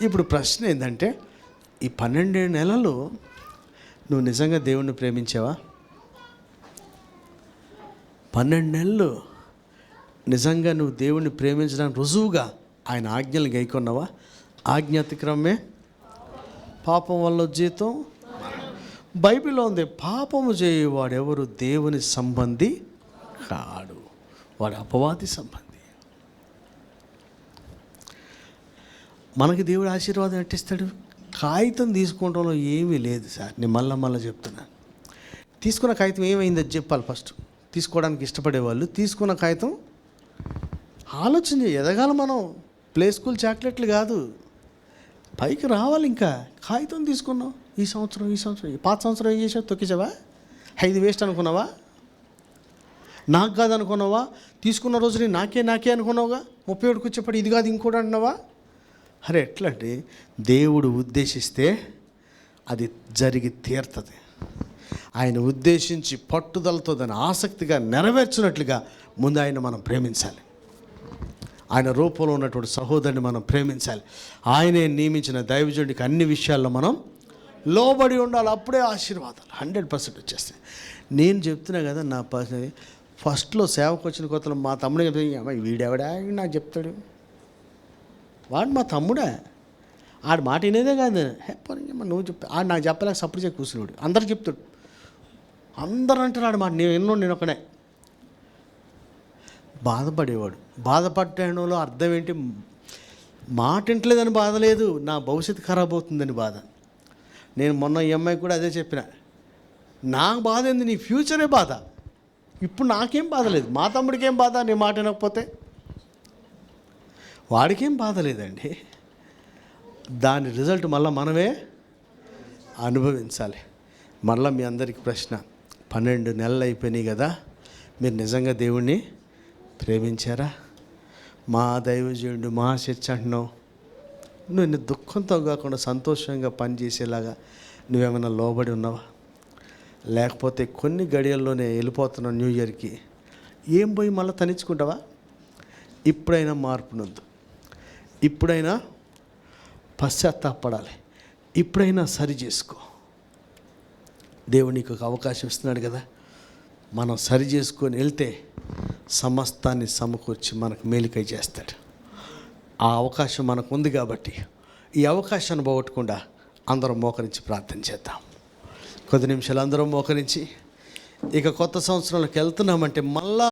ఇప్పుడు ప్రశ్న ఏంటంటే, ఈ 12 నెలలు నువ్వు నిజంగా దేవుణ్ణి ప్రేమించావా? 12 నెలలు నిజంగా నువ్వు దేవుణ్ణి ప్రేమించడానికి రుజువుగా ఆయన ఆజ్ఞలు గైకొన్నావా? ఆజ్ఞ అతిక్రమమే పాపం వల్ల జీతం. బైబిల్లో ఉంది, పాపము చేయవాడు ఎవరు దేవుని సంబంధి కాడు, వాడు అపవాది సంబంధి. మనకి దేవుడు ఆశీర్వాదం ఎట్టిస్తాడు? కాగితం తీసుకోవడంలో ఏమీ లేదు సార్. నేను మళ్ళీ చెప్తున్నాను. తీసుకున్న కాగితం ఏమైందో చెప్పాలి ఫస్ట్. తీసుకోవడానికి ఇష్టపడేవాళ్ళు తీసుకున్న కాగితం ఆలోచన ఎదగాలి. మనం ప్లే స్కూల్ చాక్లెట్లు కాదు, పైకి రావాలి. ఇంకా కాగితం తీసుకున్నావు, ఈ సంవత్సరం పాత సంవత్సరం ఏం చేసావు? తొక్కిసావా? 5 వేస్ట్ అనుకున్నావా? నాకు కాదు అనుకున్నావా? తీసుకున్న రోజుని నాకే అనుకున్నావుగా. 37 కూర్చోపడి ఇది కాదు ఇంకోటి అంటున్నావా? అరే ఎట్లంటే, దేవుడు ఉద్దేశిస్తే అది జరిగి తీరుతుంది. ఆయన ఉద్దేశించి పట్టుదలతో దాన్ని ఆసక్తిగా నెరవేర్చినట్లుగా ముందు ఆయన మనం ప్రేమించాలి. ఆయన రూపంలో ఉన్నటువంటి సహోదరుని మనం ప్రేమించాలి. ఆయనే నియమించిన దైవజనుడికి అన్ని విషయాల్లో మనం లోబడి ఉండాలి. అప్పుడే ఆశీర్వాదాలు 100% వచ్చేస్తాయి. నేను చెప్తున్నా కదా, నా పర్సనల్ ఫస్ట్లో సేవకు వచ్చిన కొత్తలో మా తమ్ముడే చెప్తాడు, వీడెవడా నాకు చెప్తాడు, వాడు మా తమ్ముడా, ఆడు మాట వినేదే కాదు. నువ్వు చెప్తా, ఆడు నాకు చెప్పలేక సపోర్ట్ చేసి కూర్చున్నాడు. అందరు చెప్తాడు, అందరూ అంటారు ఆడు మాట. నేను ఒకనే బాధపడేవాడు. బాధపడడంలో అర్థం ఏంటి? మాట వింటలేదని బాధ లేదు, నా భవిష్యత్తు ఖరాబ్ అవుతుందని బాధ. నేను మొన్న ఈ అమ్మాయికి కూడా అదే చెప్పిన, నాకు బాధ ఏంది, నీ ఫ్యూచరే బాధ. ఇప్పుడు నాకేం బాధ లేదు, మా తమ్ముడికి ఏం బాధ, నీ మాట వినకపోతే వాడికేం బాధ లేదండి. దాని రిజల్ట్ మళ్ళీ మనమే అనుభవించాలి. మళ్ళీ మీ అందరికీ ప్రశ్న, 12 నెలలు అయిపోయినాయి కదా, మీరు నిజంగా దేవుణ్ణి ప్రేమించారా? మా దైవజనుడు మా చర్చ అంటున్నావు, నువ్వు దుఃఖంతో కాకుండా సంతోషంగా పనిచేసేలాగా నువ్వేమైనా లోబడి ఉన్నావా? లేకపోతే కొన్ని గడియల్లోనే వెళ్ళిపోతున్నావు న్యూ ఇయర్కి, ఏం పోయి మళ్ళీ తనిచ్చుకుంటావా? ఇప్పుడైనా మార్పు నొద్దు, ఇప్పుడైనా పశ్చాత్తాపడాలి, ఇప్పుడైనా సరి చేసుకో. దేవునికి ఒక అవకాశం ఇస్తున్నాడు కదా, మనం సరి చేసుకొని వెళ్తే సమస్తాన్ని సమకూర్చి మనకు మేలుకై చేస్తాడు. ఆ అవకాశం మనకు ఉంది కాబట్టి ఈ అవకాశాన్ని పోగొట్టకుండా అందరం మోకరించి ప్రార్థన చేద్దాం. కొద్ది నిమిషాలు అందరం మోకరించి ఇక కొత్త సంవత్సరంలోకి వెళ్తున్నామంటే మళ్ళా